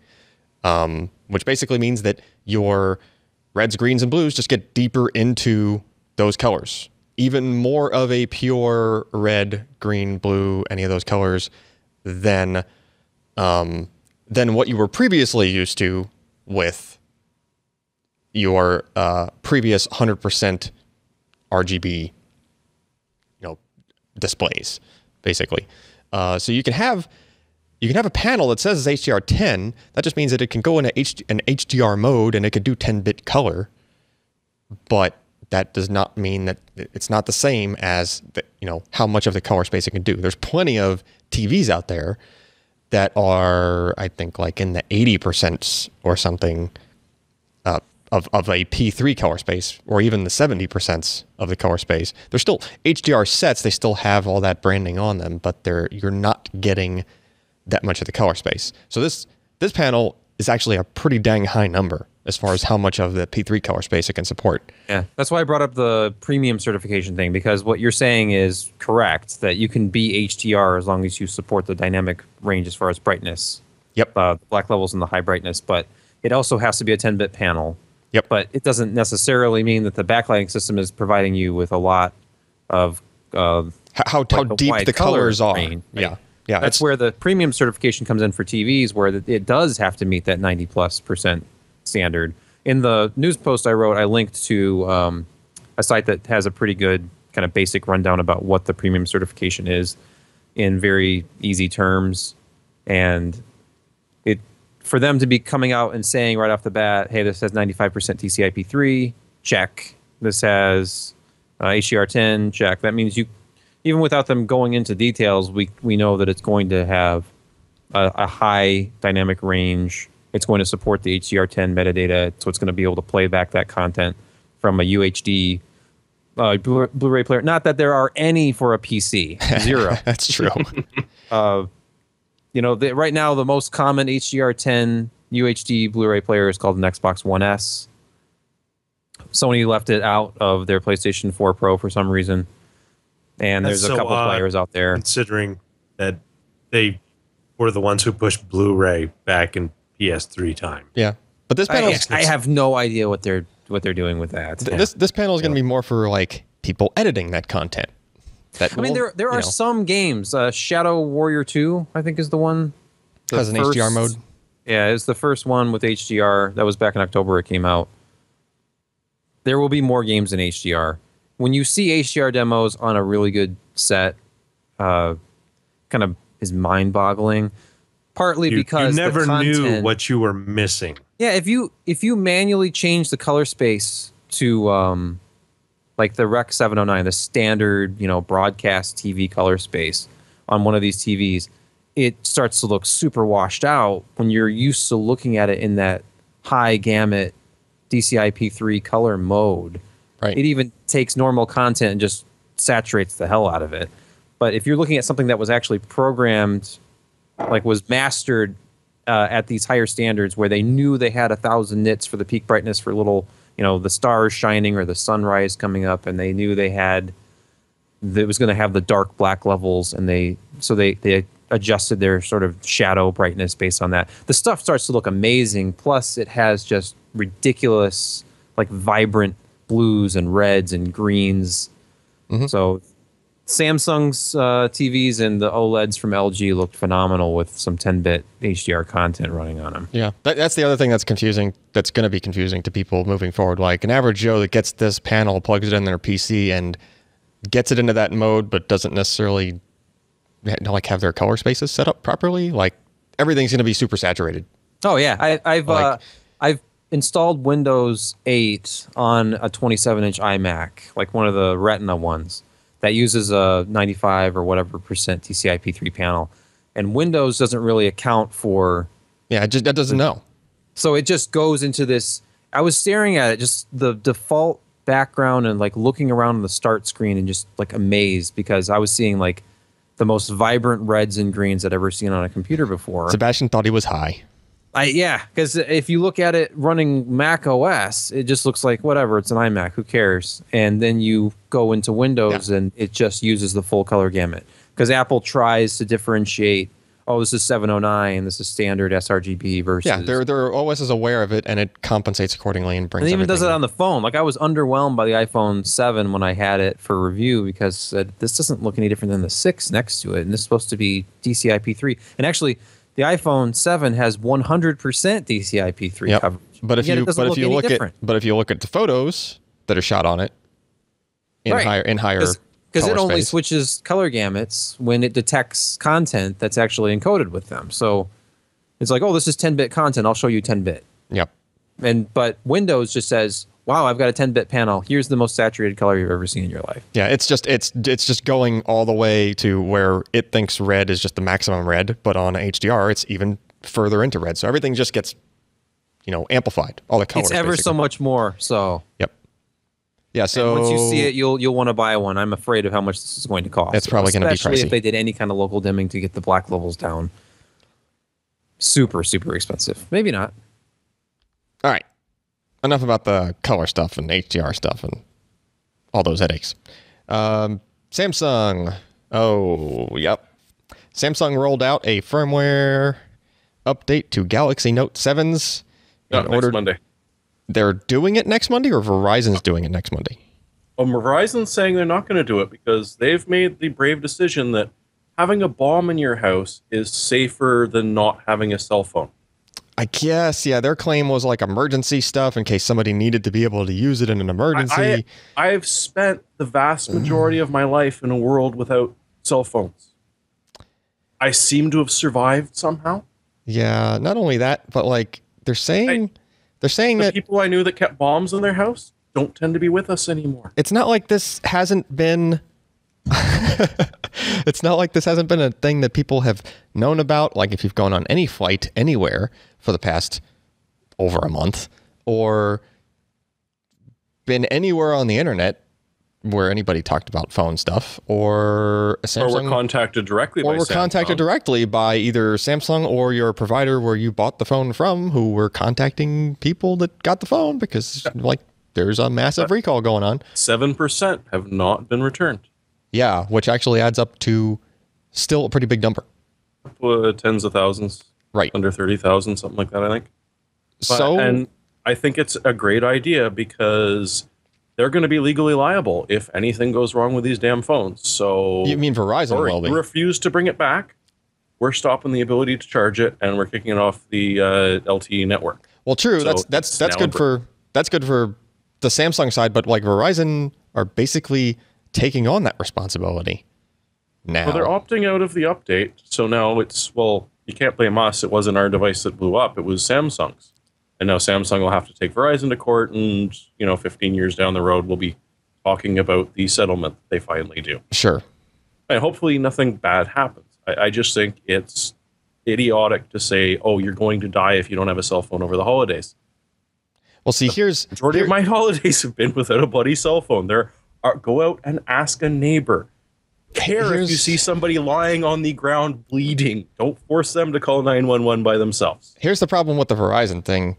which basically means that your reds, greens, and blues just get deeper into those colors. Even more of a pure red, green, blue, any of those colors than what you were previously used to with your previous 100% RGB displays, basically. So you can have a panel that says it's HDR10. That just means that it can go into an HDR mode and it could do 10-bit color, but that does not mean that it's not the same as how much of the color space it can do. There's plenty of TVs out there that are, I think, like in the 80% or something of a P3 color space, or even the 70% of the color space. They're still HDR sets. They still have all that branding on them, but you're not getting that much of the color space. So this panel is actually a pretty dang high number as far as how much of the P3 color space it can support. Yeah, that's why I brought up the premium certification thing, because what you're saying is correct, that you can be HDR as long as you support the dynamic range as far as brightness. Yep. Black levels and the high brightness, but it also has to be a 10-bit panel. Yep. But it doesn't necessarily mean that the backlighting system is providing you with a lot of how deep the colors are. Range, right? Yeah. Yeah. That's where the premium certification comes in for TVs, where it does have to meet that 90+% standard. In the news post I wrote, I linked to a site that has a pretty good kind of basic rundown about what the premium certification is in very easy terms. And for them to be coming out and saying right off the bat, hey, this has 95% DCI-P3, check. This has HDR10, check. That means even without them going into details, we know that it's going to have a high dynamic range. It's going to support the HDR10 metadata, so it's going to be able to play back that content from a UHD Blu-ray player. Not that there are any for a PC. Zero. That's true. Right now, the most common HDR10 UHD Blu-ray player is called an Xbox One S. Sony left it out of their PlayStation 4 Pro for some reason. And there's a couple players out there. Considering that they were the ones who pushed Blu-ray back in PS3 time. Yeah. But this panel, I have no idea what they're doing with that. This panel is going to be more for like people editing that content. There are some games. Shadow Warrior 2, I think, is the one. Has an HDR mode. Yeah, it's the first one with HDR. That was back in October it came out. There will be more games in HDR. When you see HDR demos on a really good set, kind of is mind-boggling. Partly because you never the content, knew what you were missing. Yeah, if you manually change the color space to like the Rec 709, the standard, broadcast TV color space on one of these TVs, it starts to look super washed out when you're used to looking at it in that high gamut DCI-P3 color mode. Right. It even takes normal content and just saturates the hell out of it. But if you're looking at something that was actually programmed, like was mastered at these higher standards where they knew they had 1,000 nits for the peak brightness for little, the stars shining or the sunrise coming up, and they knew they was going to have the dark black levels, and they adjusted their sort of shadow brightness based on that. The stuff starts to look amazing. Plus, it has just ridiculous, like vibrant blues and reds and greens. Mm-hmm. So Samsung's TVs and the OLEDs from LG looked phenomenal with some 10-bit HDR content running on them. Yeah, that's the other thing that's confusing. That's going to be confusing to people moving forward. Like an average Joe that gets this panel, plugs it in their PC, and gets it into that mode, but doesn't necessarily like have their color spaces set up properly. Like everything's going to be super saturated. Oh yeah, I've installed Windows 8 on a 27-inch iMac, like one of the Retina ones that uses a 95 or whatever percent DCI-P3 panel, and Windows doesn't really account for. Yeah, it doesn't know. So it just goes into this. I was staring at it, just the default background, and like looking around on the start screen, and just like amazed because I was seeing like the most vibrant reds and greens I'd ever seen on a computer before. Sebastian thought he was high. Yeah, because if you look at it running Mac OS, it just looks like whatever. It's an iMac. Who cares? And then you go into Windows, and it just uses the full color gamut. Because Apple tries to differentiate. Oh, this is 709. This is standard sRGB versus. Yeah, their OS is aware of it, and it compensates accordingly and brings. And it even does it in. on the phone. Like I was underwhelmed by the iPhone 7 when I had it for review because this doesn't look any different than the 6 next to it, and this is supposed to be DCI-P3. And actually, the iPhone 7 has 100% DCI-P3 coverage. But if you look at the photos that are shot on it in higher because it only space. switches color gamuts when it detects content that's actually encoded with them. So it's like, oh, this is 10-bit content. I'll show you 10-bit. Yep. But Windows just says, wow, I've got a 10-bit panel. Here's the most saturated color you've ever seen in your life. Yeah, it's just going all the way to where it thinks red is just the maximum red, but on HDR it's even further into red. So everything just gets, amplified. All the colors. It's ever basically. So much more. So. Yep. Yeah. So and once you see it, you'll want to buy one. I'm afraid of how much this is going to cost. It's probably going to be pricey. Especially if they did any kind of local dimming to get the black levels down. Super, super expensive. Maybe not. All right. Enough about the color stuff and HDR stuff and all those headaches. Samsung. Oh, yep. Samsung rolled out a firmware update to Galaxy Note 7s. Next Monday. They're doing it next Monday, or Verizon's doing it next Monday? Well, Verizon's saying they're not going to do it because they've made the brave decision that having a bomb in your house is safer than not having a cell phone. I guess, yeah. Their claim was like emergency stuff in case somebody needed to be able to use it in an emergency. I've spent the vast majority of my life in a world without cell phones. I seem to have survived somehow. Yeah, not only that, but like they're saying that people I knew that kept bombs in their house don't tend to be with us anymore. It's not like this hasn't been it's not like this hasn't been a thing that people have known about. Like if you've gone on any flight anywhere for the past over a month, or been anywhere on the internet where anybody talked about phone stuff, or Samsung, or were contacted directly by Samsung. Contacted directly by either Samsung or your provider where you bought the phone from, who were contacting people that got the phone because like there's a massive recall going on. 7% have not been returned. Yeah, which actually adds up to still a pretty big number. Tens of thousands. Right. Under 30,000, something like that, I think. And I think it's a great idea because they're going to be legally liable if anything goes wrong with these damn phones. So you mean Verizon will be? You refuse to bring it back, we're stopping the ability to charge it, and we're kicking it off the LTE network. Well, true. So That's good for the Samsung side, but like Verizon are basically taking on that responsibility now. Well, they're opting out of the update, so now it's, well, you can't blame us. It wasn't our device that blew up. It was Samsung's. And now Samsung will have to take Verizon to court, and 15 years down the road, we'll be talking about the settlement that they finally do. Sure. And hopefully nothing bad happens. I just think it's idiotic to say, oh, you're going to die if you don't have a cell phone over the holidays. Well, see, the majority of my holidays have been without a bloody cell phone. Go out and ask a neighbor. Care if you see somebody lying on the ground bleeding. Don't force them to call 911 by themselves. Here's the problem with the Verizon thing.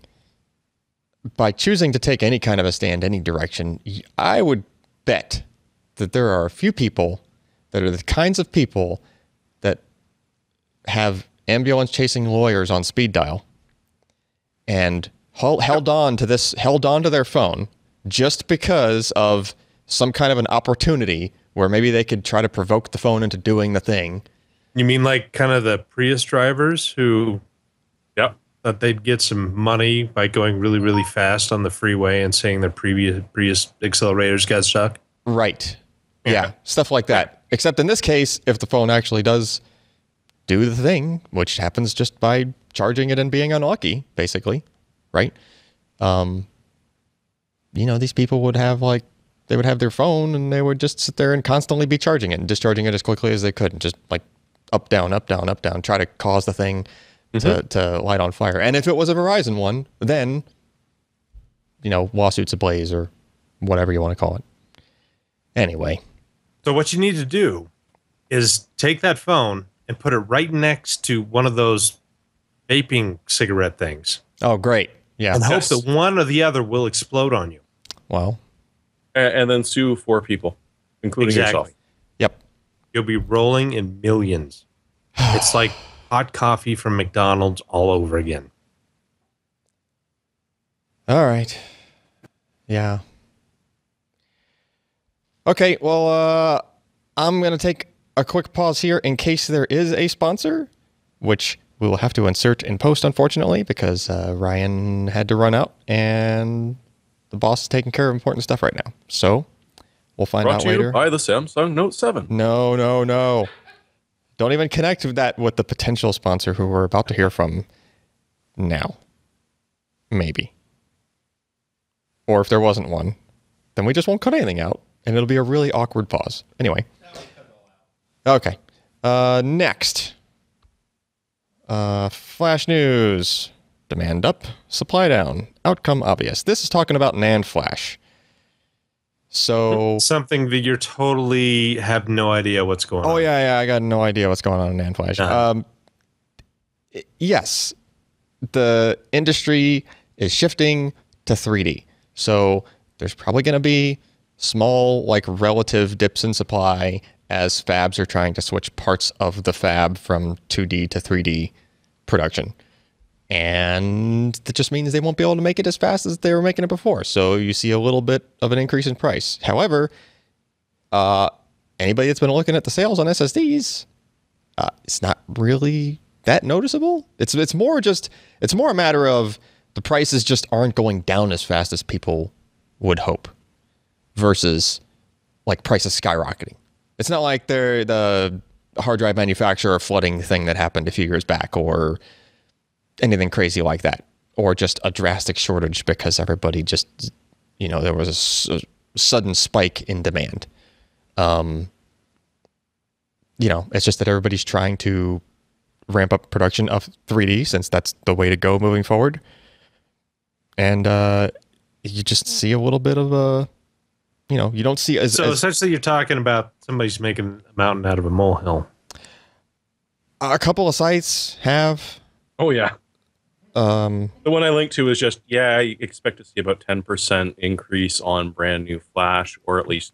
By choosing to take any kind of a stand, any direction, I would bet that there are a few people that are the kinds of people that have ambulance chasing lawyers on speed dial and held on to their phone just because of some kind of an opportunity where maybe they could try to provoke the phone into doing the thing. You mean like kind of the Prius drivers who thought they'd get some money by going really, really fast on the freeway and saying their previous Prius accelerators got stuck? Right. Yeah, stuff like that. Except in this case, if the phone actually does do the thing, which happens just by charging it and being unlucky, basically, right? These people would have they would have their phone and they would just sit there and constantly be charging it and discharging it as quickly as they could and just like up, down, up, down, up, down, try to cause the thing to light on fire. And if it was a Verizon one, then, lawsuits ablaze or whatever you want to call it. Anyway. So what you need to do is take that phone and put it right next to one of those vaping cigarette things. Oh, great. Yeah. And hope that one or the other will explode on you. Well. And then sue 4 people, including yourself. Yep. You'll be rolling in millions. It's like hot coffee from McDonald's all over again. All right. Yeah. Okay, well, I'm going to take a quick pause here in case there is a sponsor, which we will have to insert in post, unfortunately, because Ryan had to run out, and the boss is taking care of important stuff right now. So we'll find out later. Brought to you by the Samsung Note 7. No. Don't even connect that with the potential sponsor who we're about to hear from now. Maybe. Or if there wasn't one, then we just won't cut anything out, and it'll be a really awkward pause. Anyway. Okay. Next. Flash news. Demand up, supply down. Outcome obvious. This is talking about NAND flash. So something that you're totally have no idea what's going on. Oh yeah, I got no idea what's going on in NAND flash. Yes, the industry is shifting to 3D. So there's probably going to be small, relative dips in supply as fabs are trying to switch parts of the fab from 2D to 3D production. And that just means they won't be able to make it as fast as they were making it before. So you see a little bit of an increase in price. However, anybody that's been looking at the sales on SSDs, it's not really that noticeable. It's more a matter of the prices just aren't going down as fast as people would hope versus prices skyrocketing. It's not like they're the hard drive manufacturer flooding thing that happened a few years back or anything crazy like that, or just a drastic shortage because everybody just, there was a sudden spike in demand. It's just that everybody's trying to ramp up production of 3D since that's the way to go moving forward. And you just see a little bit of a, you don't see as... So essentially you're talking about somebody's making a mountain out of a molehill. A couple of sites have... Oh, yeah. The one I linked to is just, you expect to see about 10% increase on brand new flash, or at least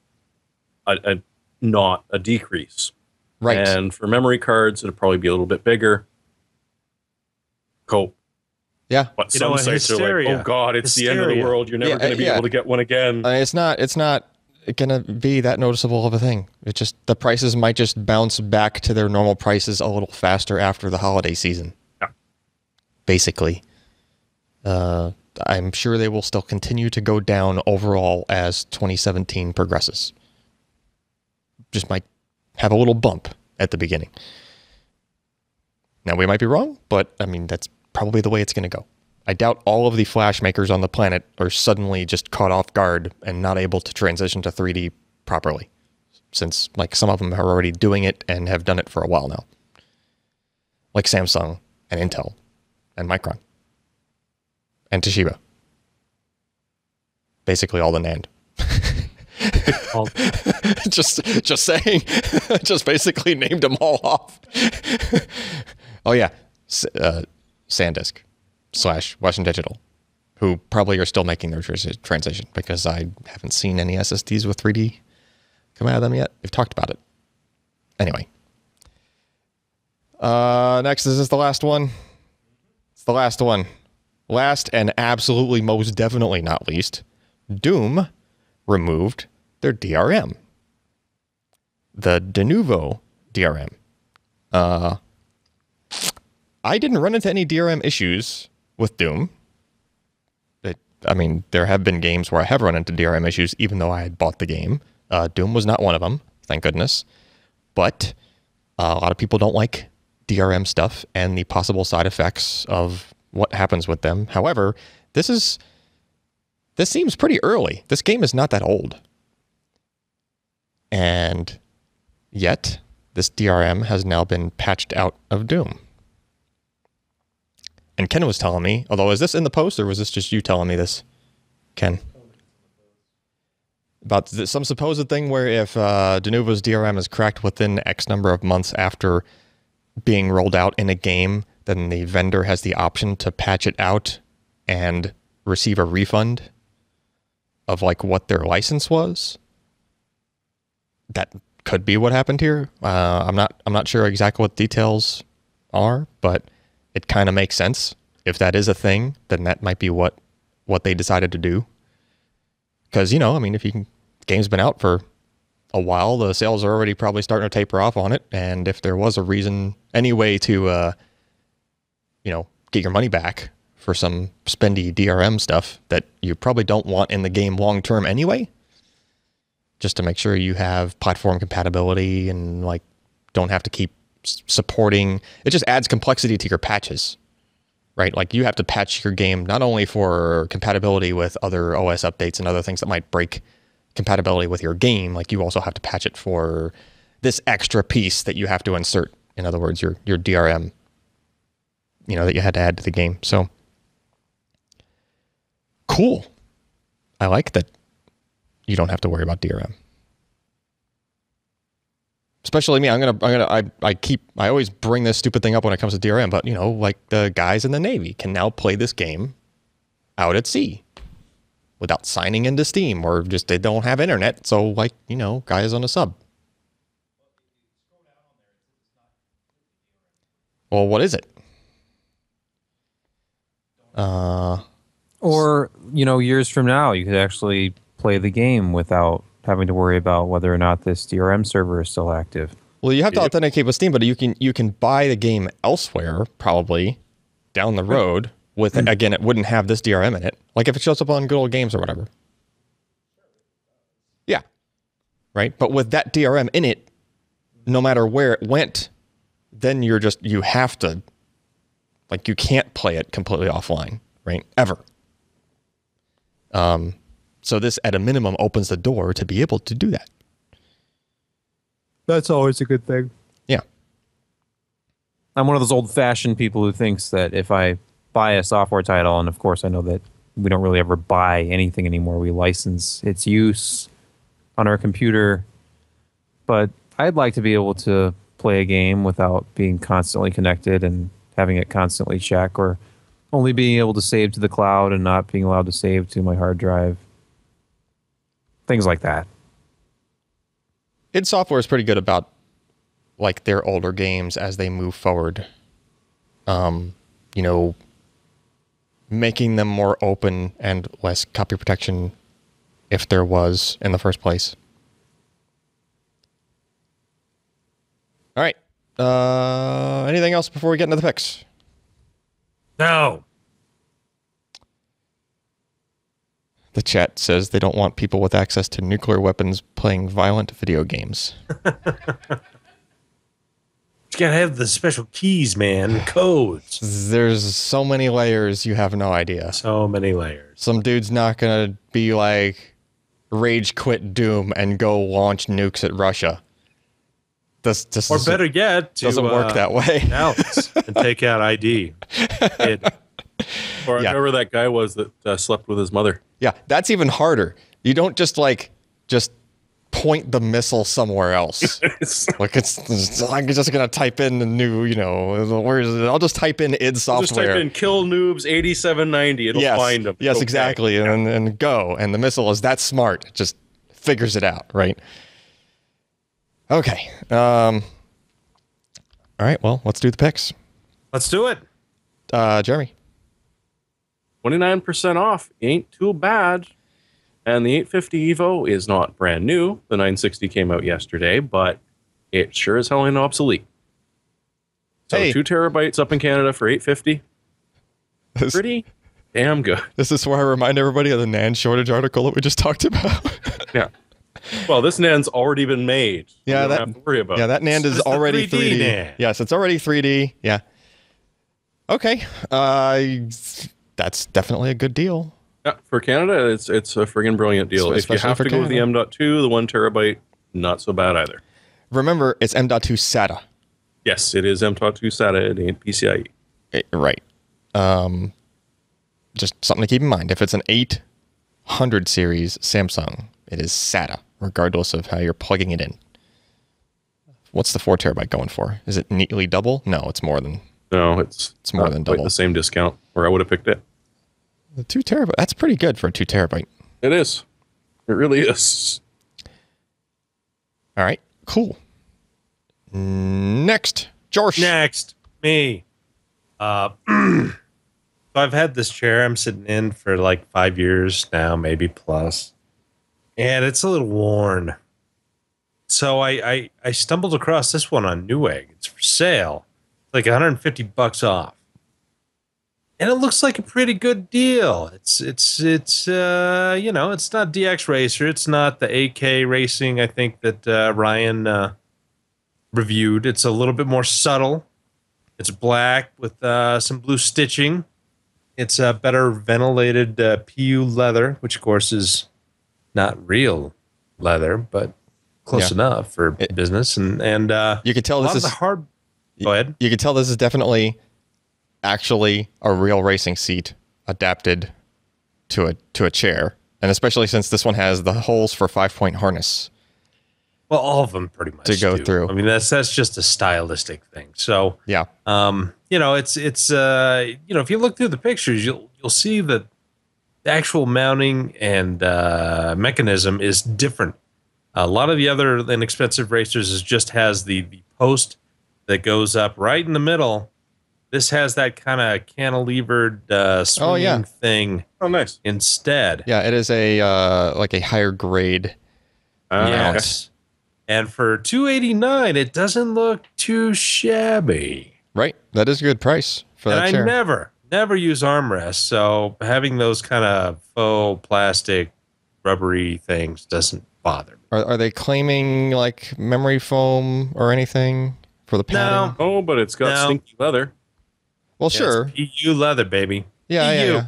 not a decrease. Right. And for memory cards, it'll probably be a little bit bigger. Cope. Yeah. But some sites are like, oh God, it's the end of the world. You're never going to be able to get one again. It's not going to be that noticeable of a thing. It just, the prices might just bounce back to their normal prices a little faster after the holiday season. Yeah. Basically. I'm sure they will still continue to go down overall as 2017 progresses. Just might have a little bump at the beginning. Now, we might be wrong, but I mean, that's probably the way it's going to go. I doubt all of the flash makers on the planet are suddenly just caught off guard and not able to transition to 3D properly, since like some of them are already doing it and have done it for a while now. Like Samsung and Intel and Micron and Toshiba. Basically all the NAND. just saying. Just basically named them all off. Oh yeah, SanDisk / Western Digital, who probably are still making their transition because I haven't seen any SSDs with 3D come out of them yet. We've talked about it. Anyway. Next, is this the last one? It's the last one. Last and absolutely most definitely not least, Doom removed their DRM. The de novo DRM. I didn't run into any DRM issues with Doom. I mean, there have been games where I have run into DRM issues, even though I had bought the game. Doom was not one of them, thank goodness. But a lot of people don't like DRM stuff and the possible side effects of what happens with them. However, this seems pretty early. This game is not that old. And yet, this DRM has now been patched out of Doom. And Ken was telling me, although is this in the post or was this just you telling me this, Ken? About some supposed thing where if de novo's DRM is cracked within X number of months after being rolled out in a game, then the vendor has the option to patch it out and receive a refund of like what their license was. That could be what happened here. I'm not sure exactly what the details are, but it kind of makes sense. If that is a thing, then that might be what they decided to do. Because, you know, I mean, if game's been out for a while, the sales are already probably starting to taper off on it. And if there was a reason, any way to, you know, get your money back for some spendy DRM stuff that you probably don't want in the game long term anyway, just to make sure you have platform compatibility and like don't have to keep supporting. It just adds complexity to your patches, right? Like you have to patch your game not only for compatibility with other OS updates and other things that might break compatibility with your game, like you also have to patch it for this extra piece that you have to insert. In other words, your DRM, you know, that you had to add to the game. So cool. I like that you don't have to worry about DRM. Especially me, I always bring this stupid thing up when it comes to DRM, but you know, like the guys in the Navy can now play this game out at sea without signing into Steam, or just they don't have internet. So like, you know, guys on a sub. Well, what is it? Or, you know, years from now, you could actually play the game without having to worry about whether or not this DRM server is still active. Well, you have to authenticate with Steam, but you can buy the game elsewhere, probably down the road. With again, it wouldn't have this DRM in it. Like if it shows up on Good Old Games or whatever. Yeah, right. But with that DRM in it, no matter where it went, then you have to, like, you can't play it completely offline, right? Ever. So this, at a minimum, opens the door to be able to do that. That's always a good thing. Yeah. I'm one of those old-fashioned people who thinks that if I buy a software title, and of course I know that we don't really ever buy anything anymore. We license its use on our computer. But I'd like to be able to play a game without being constantly connected and having it constantly check, or only being able to save to the cloud and not being allowed to save to my hard drive. Things like that. id Software is pretty good about like their older games as they move forward. You know, making them more open and less copy protection if there was in the first place. All right. Anything else before we get into the picks? No. The chat says they don't want people with access to nuclear weapons playing violent video games. You gotta have the special keys, man. Codes. There's so many layers, you have no idea. So many layers. Some dude's not gonna be like, rage quit Doom and go launch nukes at Russia. This or better yet, doesn't work that way. Alex and take out ID. Or whoever that guy was that slept with his mother. Yeah, that's even harder. You don't just point the missile somewhere else. Like I'm just gonna type in the new, where is it? I'll just type in id software. Just type in kill noobs 8790. It'll find them. Yes, exactly, and go. And the missile is that smart. It just figures it out, right? Okay. All right. Well, let's do the picks. Let's do it. Jeremy. 29% off ain't too bad. And the 850 Evo is not brand new. The 960 came out yesterday, but it sure as hell ain't obsolete. So 2 terabytes up in Canada for 850. Pretty damn good. This is where I remind everybody of the NAND shortage article that we just talked about. Yeah. Well, this NAND's already been made. So yeah, you don't have to worry about. Yeah, that NAND is already 3D. NAND. Yes, it's already 3D. Yeah. Okay. That's definitely a good deal. Yeah, for Canada, it's a friggin' brilliant deal. If you have to go with the M.2, the 1 terabyte, not so bad either. Remember, it's M.2 SATA. Yes, it is M.2 SATA. It ain't PCIe. Right. Just something to keep in mind. If it's an 800 series Samsung, it is SATA, regardless of how you're plugging it in. What's the 4 terabyte going for? Is it neatly double? No, it's more than. No, it's more than double. The same discount, or I would have picked it. The 2 terabyte. That's pretty good for a 2 terabyte. It is. It really is. All right. Cool. Next, Josh. Next, me. So I've had this chair I'm sitting in for like 5 years now, maybe plus, and it's a little worn. So I stumbled across this one on Newegg. It's for sale, like $150 off. And it looks like a pretty good deal. It's it's not DX Racer. It's not the AK Racing, I think, that Ryan reviewed. It's a little bit more subtle. It's black with some blue stitching. It's a better ventilated PU leather, which of course is not real leather, but close enough for business. And you could tell this is hard. Go ahead. You could tell this is definitely actually a real racing seat adapted to a chair, and especially since this one has the holes for 5-point harness. Well, all of them pretty much to go through. I mean, that's just a stylistic thing. So yeah, it's if you look through the pictures, you'll see that the actual mounting and mechanism is different. A lot of the other inexpensive racers just has the post that goes up right in the middle. This has that kind of cantilevered swinging thing. Oh, nice. Instead. Yeah, it is a like a higher grade. Yes. And for $289, it doesn't look too shabby. Right. That is a good price for that chair. I never use armrests, so having those kind of faux plastic rubbery things doesn't bother me. Are they claiming like memory foam or anything for the padding? No. Oh, but it's got stinky leather. Well, sure. It's PU leather, baby. Yeah.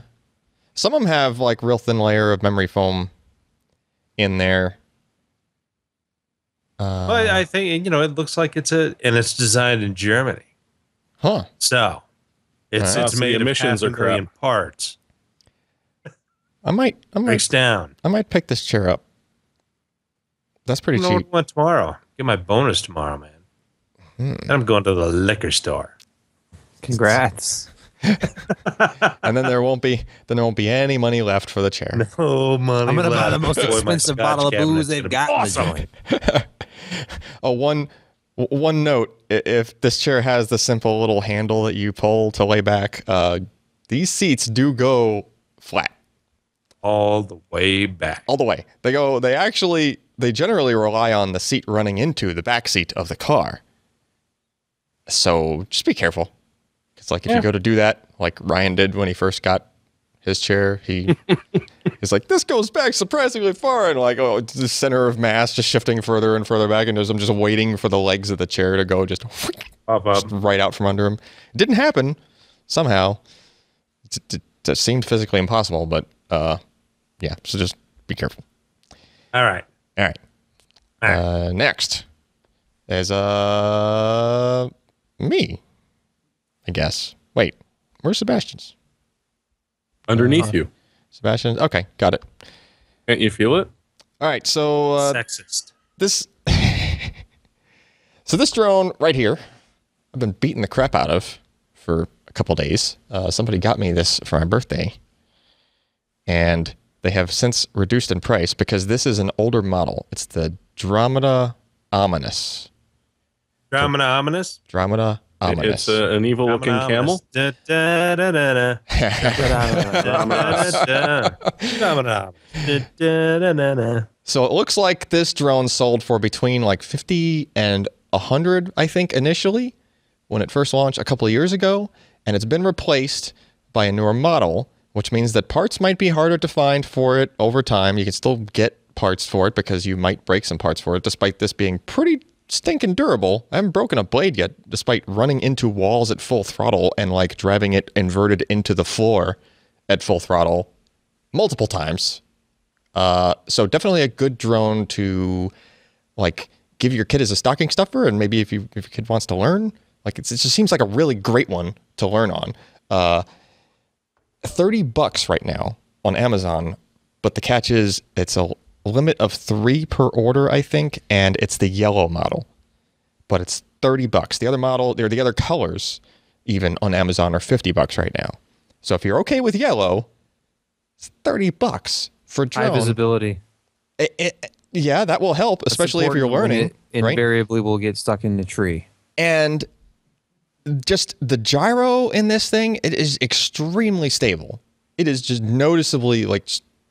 Some of them have like real thin layer of memory foam in there. But I think it looks like and it's designed in Germany. Huh. So it's made of emissions are crap. in parts. I might breaks down. I might pick this chair up. That's pretty cheap. I want tomorrow. Get my bonus tomorrow, man. And I'm going to the liquor store. Congrats. And then there won't be any money left for the chair. No money. I'm gonna left. buy the most expensive bottle of booze they've got in the joint. Oh, one note: if this chair has the simple little handle that you pull to lay back, these seats do go flat. all the way back. All the way. They generally rely on the seat running into the back seat of the car. So just be careful. It's like if you go to do that, like Ryan did when he first got his chair, he's like, this goes back surprisingly far. And like, oh, it's the center of mass just shifting further and further back. And I'm just waiting for the legs of the chair to go just right out from under him. It didn't happen somehow. It seemed physically impossible, but yeah, so just be careful. All right. Next is me, I guess. Wait, where's Sebastian's? Underneath you. Sebastian. Okay, got it. Can't you feel it? All right, so Sexist. this drone right here, I've been beating the crap out of for a couple days. Somebody got me this for my birthday, and they have since reduced in price because this is an older model. It's the Dromida Ominus. Dromida Ominus? Dromida Ominus. It's an evil-looking camel. So it looks like this drone sold for between like 50 and 100, I think, initially, when it first launched a couple of years ago, and it's been replaced by a newer model, which means that parts might be harder to find for it over time. You can still get parts for it because you might break some parts for it, despite this being pretty stinking durable. I haven't broken a blade yet, despite running into walls at full throttle and like driving it inverted into the floor at full throttle multiple times. So definitely a good drone to like give your kid as a stocking stuffer, and maybe if your kid wants to learn, like it just seems like a really great one to learn on. $30 right now on Amazon, but the catch is it's a limit of 3 per order, I think, and it's the yellow model, but it's $30. The other model, the other colors, even on Amazon, are $50 right now. So if you're okay with yellow, it's $30 for a drone. High visibility. Yeah, that will help, especially if you're learning. It invariably will get stuck in the tree. And just the gyro in this thing, it is extremely stable. It is just noticeably like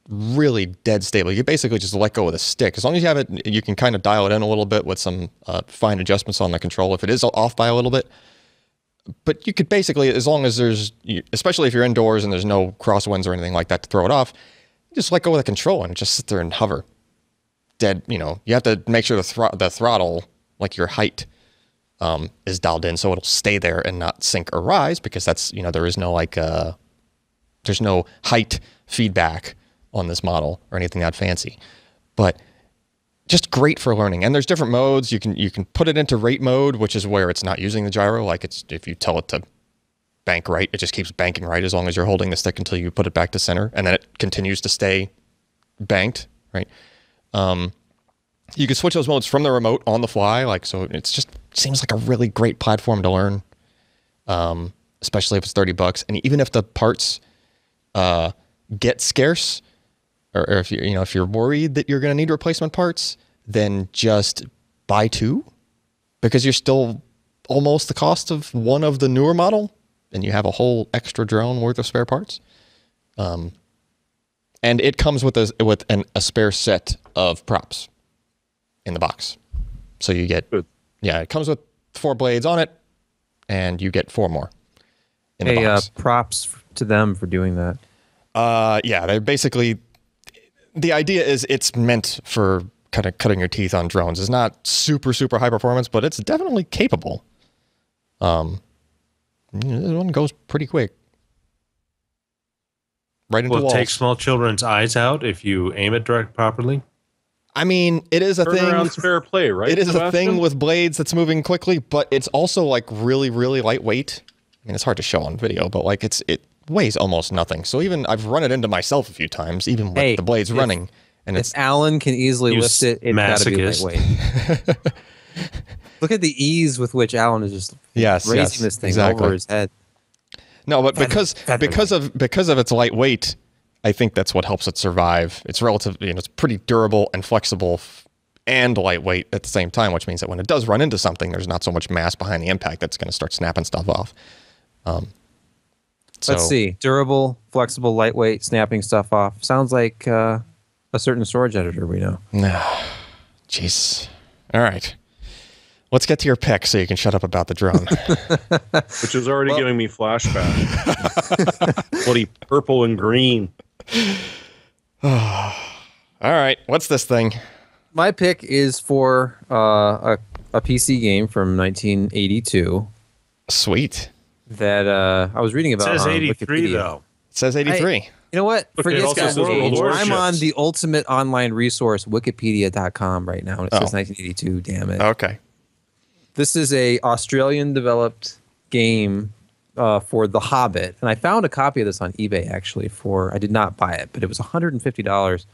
really dead stable. You basically just let go of the stick. As long as you have it, you can kind of dial it in a little bit with some fine adjustments on the control if it is off by a little bit. But you could basically, as long as there's, especially if you're indoors and there's no crosswinds or anything like that to throw it off, just let go of the control and just sit there and hover. Dead, you have to make sure the throttle, like your height, is dialed in so it'll stay there and not sink or rise, because that's, there is no there's no height feedback on this model or anything that fancy, but just great for learning. And there's different modes. You can put it into rate mode, which is where it's not using the gyro. Like if you tell it to bank right, it just keeps banking right as long as you're holding the stick until you put it back to center, and then it continues to stay banked, right? You can switch those modes from the remote on the fly, so it's just seems like a really great platform to learn, especially if it's $30. And even if the parts get scarce, or if if you're worried that you're going to need replacement parts, then just buy 2, because you're still almost the cost of one of the newer model, and you have a whole extra drone worth of spare parts. And it comes with a spare set of props in the box. So you get, it comes with 4 blades on it, and you get 4 more in the box. Props to them for doing that. Yeah, they're basically, the idea is it's meant for kind of cutting your teeth on drones. It's not super, super high performance, but it's definitely capable. This one goes pretty quick. Right into walls. Will it take small children's eyes out if you aim it direct properly? I mean, it is a thing. Turnaround's fair play, right? It is Sebastian? a thing with blades that's moving quickly, but it's also like really, really lightweight. I mean, it's hard to show on video, but like it weighs almost nothing. So even I've run it into myself a few times, even with the blades running. And if Allyn can easily lift it, it's got to be lightweight. Look at the ease with which Allyn is just raising this thing over his head. No, but because of its lightweight, I think that's what helps it survive. It's it's pretty durable and flexible and lightweight at the same time, which means that when it does run into something, there's not so much mass behind the impact that's going to start snapping stuff off. So, let's see. Durable, flexible, lightweight, snapping stuff off. Sounds like a certain storage editor we know. Jeez. All right. Let's get to your pick so you can shut up about the drone. Which is already giving me flashbacks. Bloody purple and green. All right. What's this thing? My pick is for a PC game from 1982. Sweet. That I was reading about. It says on 83, Wikipedia. though. It says 83. You know what? Look, it Forget also that says page. World I'm on Warships. the ultimate online resource, wikipedia.com, right now. And it says 1982. Damn it. Okay. This is a Australian-developed game for The Hobbit, and I found a copy of this on eBay actually. I did not buy it, but it was $150.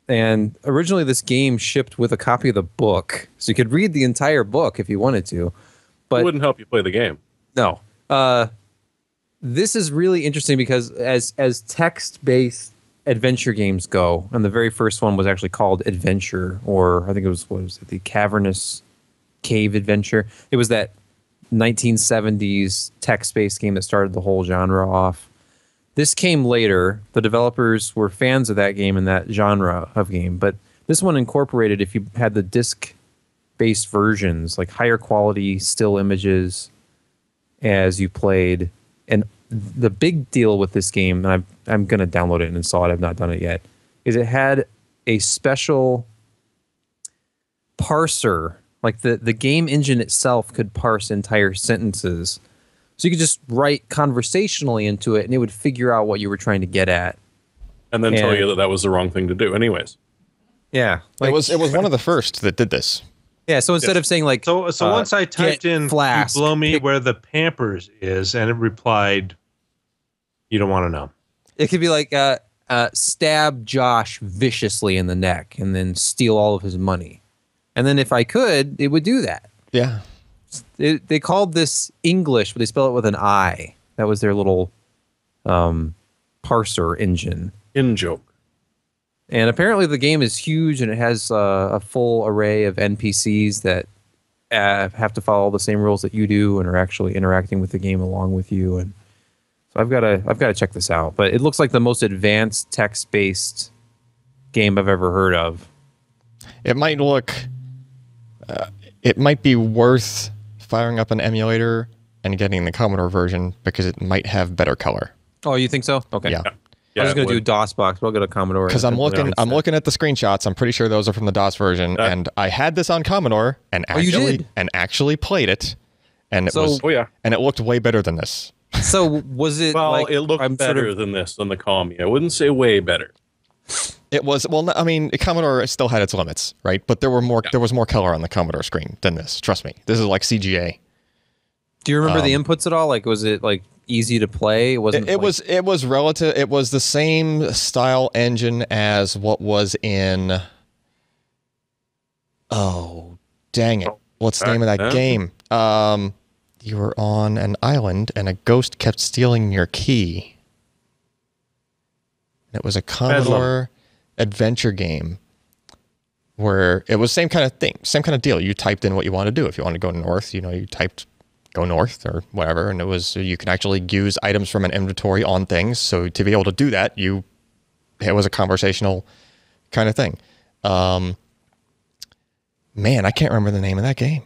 And originally, this game shipped with a copy of the book, so you could read the entire book if you wanted to. But It wouldn't help you play the game. no, this is really interesting because as text-based adventure games go, and the very first one was actually called Adventure, or I think it was the Cavernous Cave Adventure. It was that 1970s text-based game that started the whole genre off. This came later. The developers were fans of that game and that genre of game, but this one incorporated, if you had the disc-based versions, like higher quality still images as you played. And the big deal with this game, and I'm going to download it and install it, I've not done it yet, is it had a special parser. Like the game engine itself could parse entire sentences. So you could just write conversationally into it and it would figure out what you were trying to get at. And then tell you that was the wrong thing to do anyways. Yeah. It was one of the first that did this. Yeah, so instead of saying like... So once I typed in, Flask, you blow me where the Pampers is, and it replied, you don't want to know. It could be like, stab Josh viciously in the neck and then steal all of his money. And then if I could, it would do that. Yeah. They called this English, but they spell it with an I. That was their little parser engine. In joke. And apparently the game is huge, and it has a full array of NPCs that have to follow the same rules that you do and are actually interacting with the game along with you. And so I've got to check this out. But it looks like the most advanced text-based game I've ever heard of. It might look... it might be worth firing up an emulator and getting the Commodore version because it might have better color. Oh, you think so? Okay. Yeah. I was going to do DOSBox, but I'll go to Commodore. Because I'm looking at the screenshots. I'm pretty sure those are from the DOS version, and I had this on Commodore and actually played it, and it and it looked way better than this. So was it? Well, like, it looked better than this than the Commie. I wouldn't say way better. It was I mean, Commodore still had its limits, right? But there was more color on the Commodore screen than this. Trust me, this is like CGA. Do you remember the inputs at all? Like, was it like easy to play? It wasn't. It was relative. It was the same style engine as what was in. Oh, dang it! What's the name of that game? You were on an island and a ghost kept stealing your key. It was a Commodore adventure game where it was same kind of thing, same kind of deal. You typed in what you want to do. If you want to go north, you typed go north or whatever, and you can actually use items from an inventory on things. So to be able to do that, it was a conversational kind of thing. Man, I can't remember the name of that game.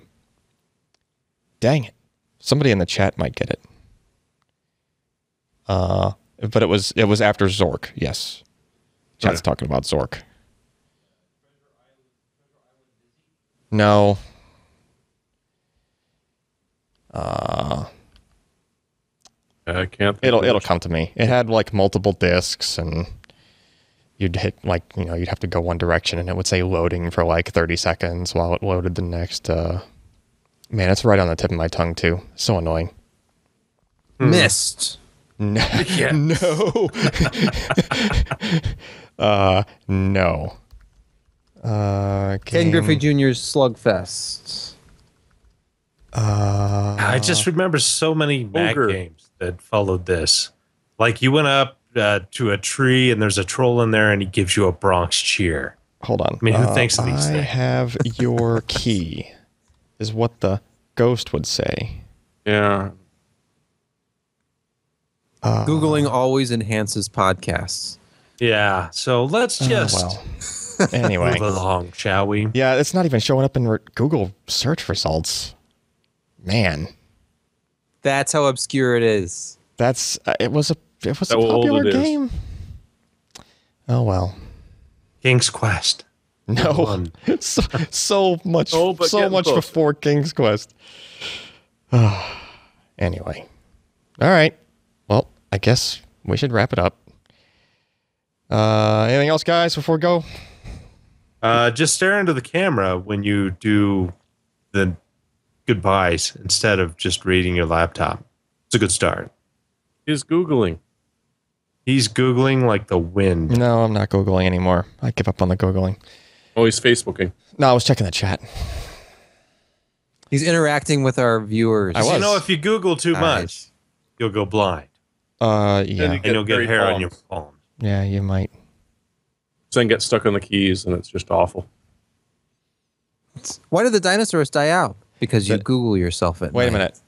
Dang it. Somebody in the chat might get it. But it was after Zork, yes. Chat's talking about Zork. No. I can't. It'll come to me. It had like multiple discs, and you'd hit you'd have to go one direction, and it would say loading for like 30 seconds while it loaded the next. Man, it's right on the tip of my tongue too. So annoying. Missed. No. Yeah. No. No. Ken Griffey Jr.'s Slugfest. I just remember so many Mac games that followed this. Like you went up to a tree and there's a troll in there and he gives you a Bronx cheer. Hold on. I mean, who thinks of these things? I have your key, is what the ghost would say. Yeah. Googling always enhances podcasts. Yeah, so let's just Anyway, move along, shall we? Yeah, it's not even showing up in Google search results. Man, that's how obscure it is. It was a popular game. Oh well. King's Quest. No, so much closer. before King's Quest. Anyway, all right. Well, I guess we should wrap it up. Anything else, guys, before we go? Just stare into the camera when you do the goodbyes instead of just reading your laptop. It's a good start. He's Googling. He's Googling like the wind. No, I'm not Googling anymore. I give up on the Googling. Oh, he's Facebooking. No, I was checking the chat. He's interacting with our viewers. I was. You know, if you Google too much, you'll go blind. Yeah. And you'll get hair on your palm. Yeah, you might. Then get stuck on the keys, and it's just awful. Why did the dinosaurs die out? Because you Google yourself at Wait night. a minute.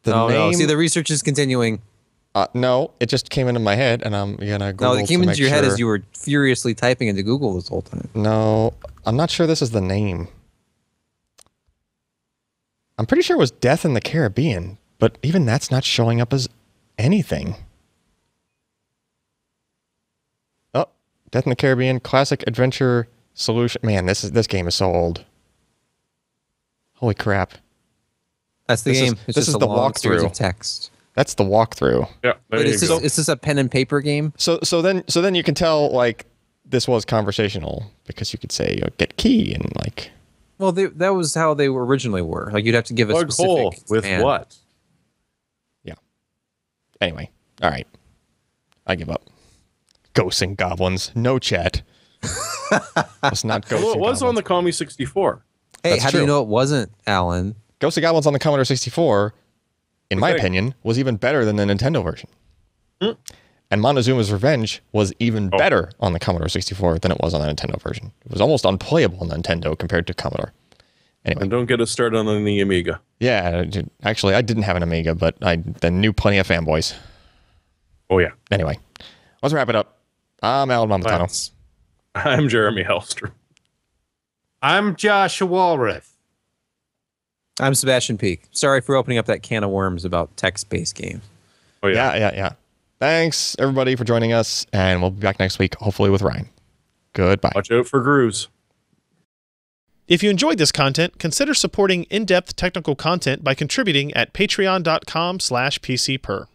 No. See, the research is continuing. No, it just came into my head, and I'm gonna Google. No, it came into your head as you were furiously typing into Google this whole time. No, I'm not sure this is the name. I'm pretty sure it was Death in the Caribbean, but even that's not showing up as anything. Oh, Death in the Caribbean Classic Adventure Solution. Man, this game is so old. Holy crap! That's the game. This is the series walkthrough. of text. That's the walkthrough. Yeah, But is this a pen and paper game? So then you can tell like this was conversational because you could say get key and like. Well, that was how they originally were. Like you'd have to give a plug hole specific with command. what? Yeah. Anyway, all right. I give up. Ghosts and Goblins. No chat. It's not Ghosts Well, and it was Goblins. on the Commie 64. Hey, That's how do you true. know it wasn't, Allyn? Ghosts and Goblins on the Commodore 64, in my Okay. opinion, was even better than the Nintendo version. And Montezuma's Revenge was even better on the Commodore 64 than it was on the Nintendo version. It was almost unplayable on Nintendo compared to Commodore. Anyway. And don't get us started on the Amiga. Yeah, actually, I didn't have an Amiga, but I knew plenty of fanboys. Oh, yeah. Anyway, let's wrap it up. I'm Alan Mamatano. Let's. I'm Jeremy Hellstrom. I'm Joshua Walrath. I'm Sebastian Peak. Sorry for opening up that can of worms about text-based games. Oh, yeah. Yeah. Thanks, everybody, for joining us, and we'll be back next week, hopefully with Ryan. Goodbye. Watch out for grooves. If you enjoyed this content, consider supporting in-depth technical content by contributing at patreon.com/PCPer.